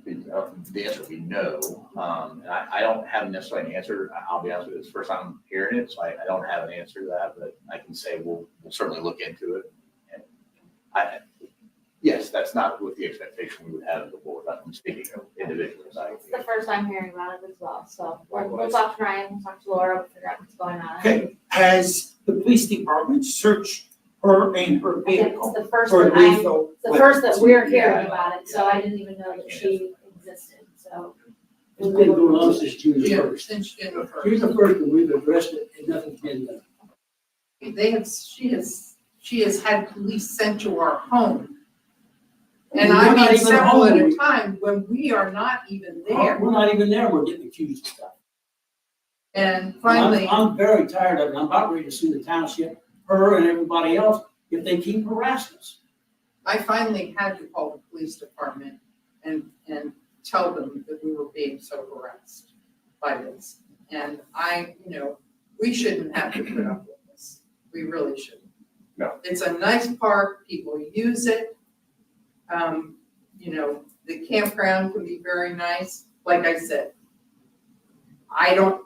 the answer we know. And I don't have necessarily an answer. I'll be honest with you, it's the first time I'm hearing it, so I don't have an answer to that, but I can say we'll certainly look into it. And yes, that's not with the expectation we would have as a board. I'm speaking of individuals. It's the first time hearing about it as well, so we'll talk to Ryan, we'll talk to Laura, we'll figure out what's going on. Okay, has the police department searched her and her vehicle It's the first for that lethal it's the first that weapons? we're hearing about it, so I didn't even know that she existed, so. It's been going on since June the Yeah, first. since June the first. June the first, and we've addressed it, and nothing's been done. She has had police sent to our home. And We're I not mean even several at a home. time when we are not even there. We're not even there, we're getting accused of stuff. And finally, I'm very tired of it. I'm about ready to sue the township, her and everybody else, if they keep harassing us. I finally had to call the police department and tell them that we were being so harassed by this. And we shouldn't have to put up with this. We really shouldn't. No. It's a nice park, people use it. The campground can be very nice. Like I said, I don't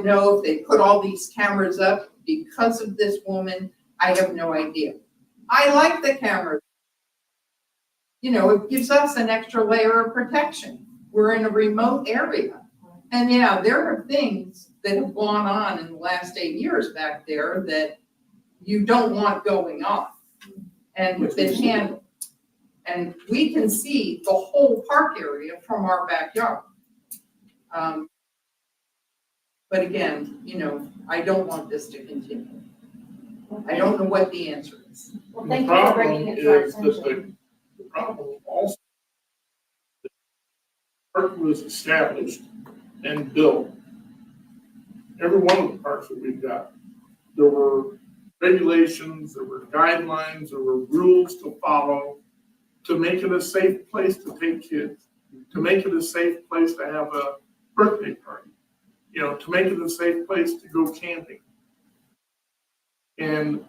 know if they put all these cameras up because of this woman. I have no idea. I like the cameras. It gives us an extra layer of protection. We're in a remote area. And yeah, there are things that have gone on in the last 8 years back there that you don't want going on. And have been handled. And we can see the whole park area from our backyard. But again, I don't want this to continue. I don't know what the answer is. Well, thank you for bringing it to our attention. The problem also, the park was established and built. Every one of the parks that we've got, there were regulations, there were guidelines, there were rules to follow to make it a safe place to take kids, to make it a safe place to have a birthday party, you know, to make it a safe place to go camping. And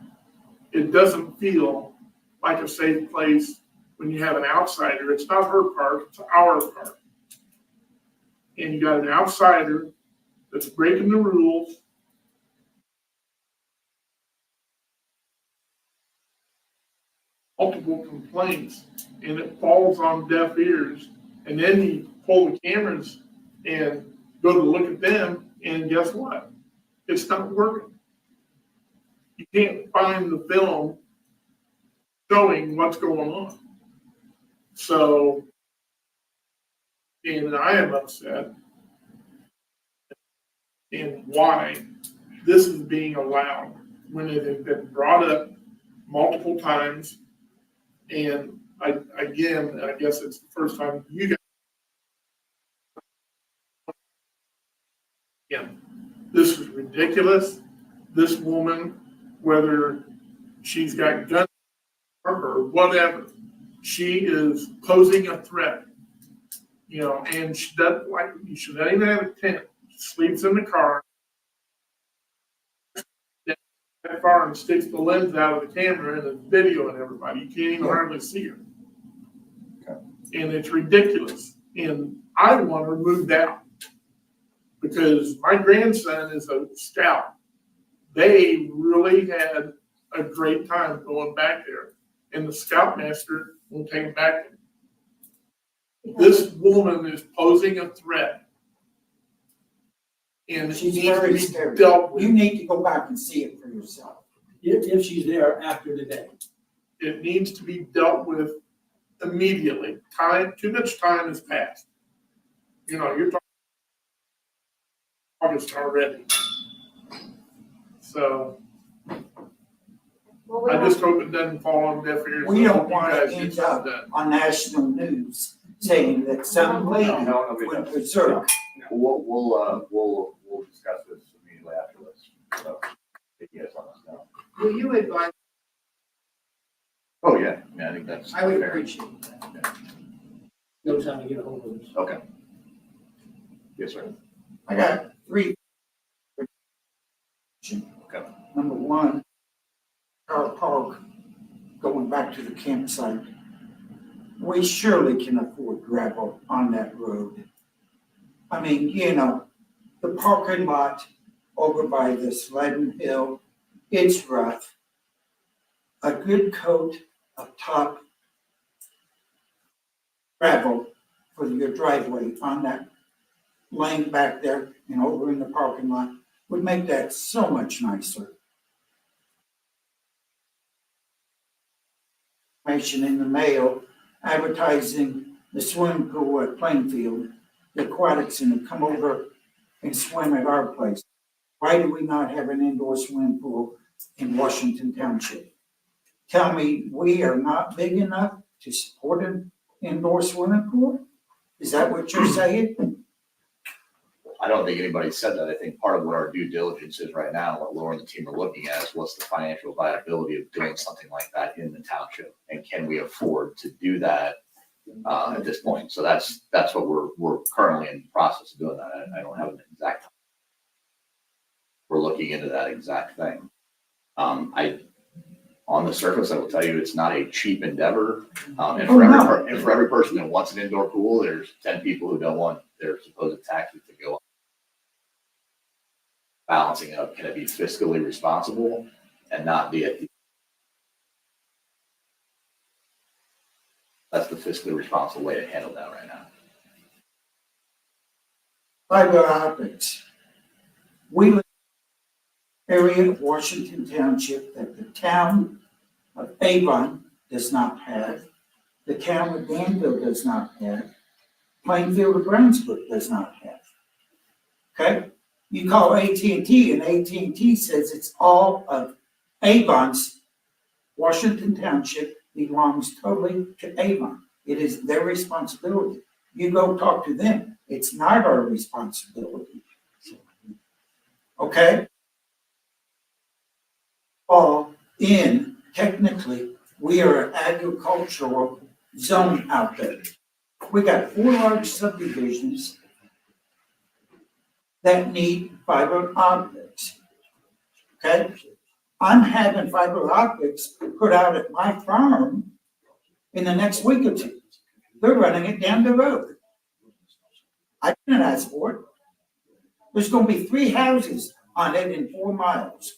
it doesn't feel like a safe place when you have an outsider. It's not her park, it's our park. And you got an outsider that's breaking the rules. Multiple complaints, and it falls on deaf ears. And then you pull the cameras and go to look at them, and guess what? It's not working. You can't find the film showing what's going on. So, and I am upset. And why this is being allowed when it has been brought up multiple times. And I guess it's the first time you guys. Again, this is ridiculous. This woman, whether she's got guns or whatever, she is posing a threat. You know, and she doesn't like, she doesn't even have a tent. She sleeps in the car. That far and sticks the lens out of the camera and is videoing everybody. You can't even hardly see her. Okay. And it's ridiculous. And I want her moved out because my grandson is a scout. They really had a great time going back there. And the scoutmaster will take him back there. This woman is posing a threat. And She's needs to very be scary. dealt with. You need to go back and see it for yourself. If she's there after today. It needs to be dealt with immediately. Too much time has passed. You know, you're talking August already. So Well, we I have- just hope it doesn't fall on deaf ears. We I don't hope you want to guys get end something up done. on national news saying that some lady went berserk. We'll discuss this immediately after this, so, if you guys let us know. Will you advise, Oh, yeah, I think that's. I would fair. appreciate that. Knows how to get a hold of us. Okay. Yes, sir. I got three. Okay. Number one, our park, going back to the campsite. We surely can afford gravel on that road. I mean, you know, the parking lot over by the Sleddon Hill, it's rough. A good coat of top gravel for your driveway on that lane back there and over in the parking lot would make that so much nicer. Information in the mail advertising the swimming pool at Plainfield, the aquatics, and come over and swim at our place. Why do we not have an indoor swimming pool in Washington Township? Tell me we are not big enough to support an indoor swimming pool? Is that what you're saying? I don't think anybody said that. I think part of what our due diligence is right now, what Laura and the team are looking at is what's the financial viability of doing something like that in the township? And can we afford to do that at this point? So that's what we're currently in the process of doing that. I don't have an exact time. We're looking into that exact thing. On the surface, I will tell you, it's not a cheap endeavor. And for every person that wants an indoor pool, there's 10 people who don't want their supposed taxes to go up. Balancing out, can it be fiscally responsible and not be at the. That's the fiscally responsible way to handle that right now. Fiber optics. We live in an area of Washington Township that the town of Avon does not have, the town of Danville does not have, Plainfield or Brownsburg does not have. Okay? You call AT&T and AT&T says it's all of Avon's. Washington Township belongs totally to Avon. It is their responsibility. You go talk to them. It's not our responsibility. Okay? fall in, technically, we are an agricultural zone out there. We got 4 large subdivisions that need fiber optics. Okay? I'm having fiber optics put out at my farm in the next week or 2. They're running it down the road. I didn't ask for it. There's gonna be 3 houses on it in 4 miles.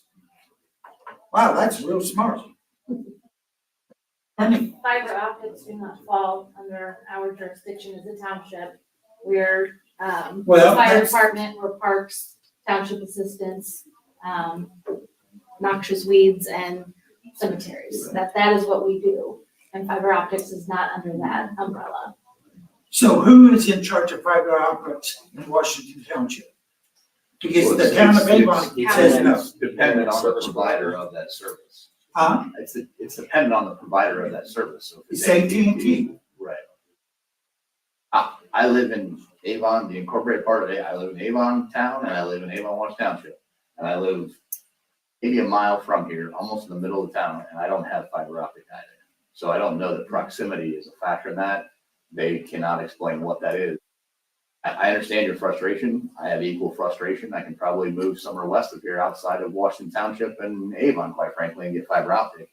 Wow, that's real smart. Funny. Fiber optics do not fall under our jurisdiction as a township. We're, Well, fire that's- department, we're parks, township assistance, noxious weeds and cemeteries. That is what we do. And fiber optics is not under that umbrella. So who is in charge of fiber optics in Washington Township? Because the town of Avon says no. It's dependent on the provider of that service. It's dependent on the provider of that service. So if It's AT&T. Right. I live in Avon, the incorporated part of it. I live in Avon town and I live in Avon, Washington Township. And I live maybe a mile from here, almost in the middle of town, and I don't have fiber optic either. So I don't know that proximity is a factor in that. They cannot explain what that is. I understand your frustration. I have equal frustration. I can probably move somewhere west of here outside of Washington Township and Avon, quite frankly, and get fiber optic.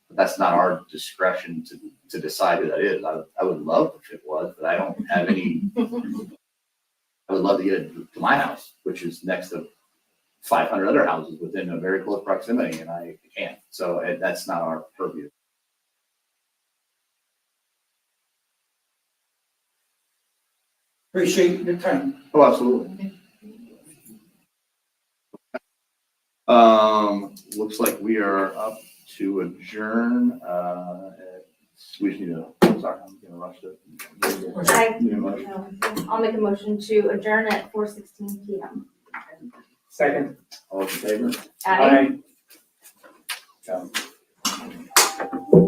But that's not our discretion to decide who that is. I would love if it was, but I don't have any. I would love to get it to my house, which is next to 500 other houses within a very close proximity, and I can't. So that's not our purview. Appreciate your time. Oh, absolutely. Looks like we are up to adjourn. We just need to, sorry, I'm gonna rush it. Need a motion? I'll make a motion to adjourn at 4:16 PM. Second. All in favor? Aye. Aye.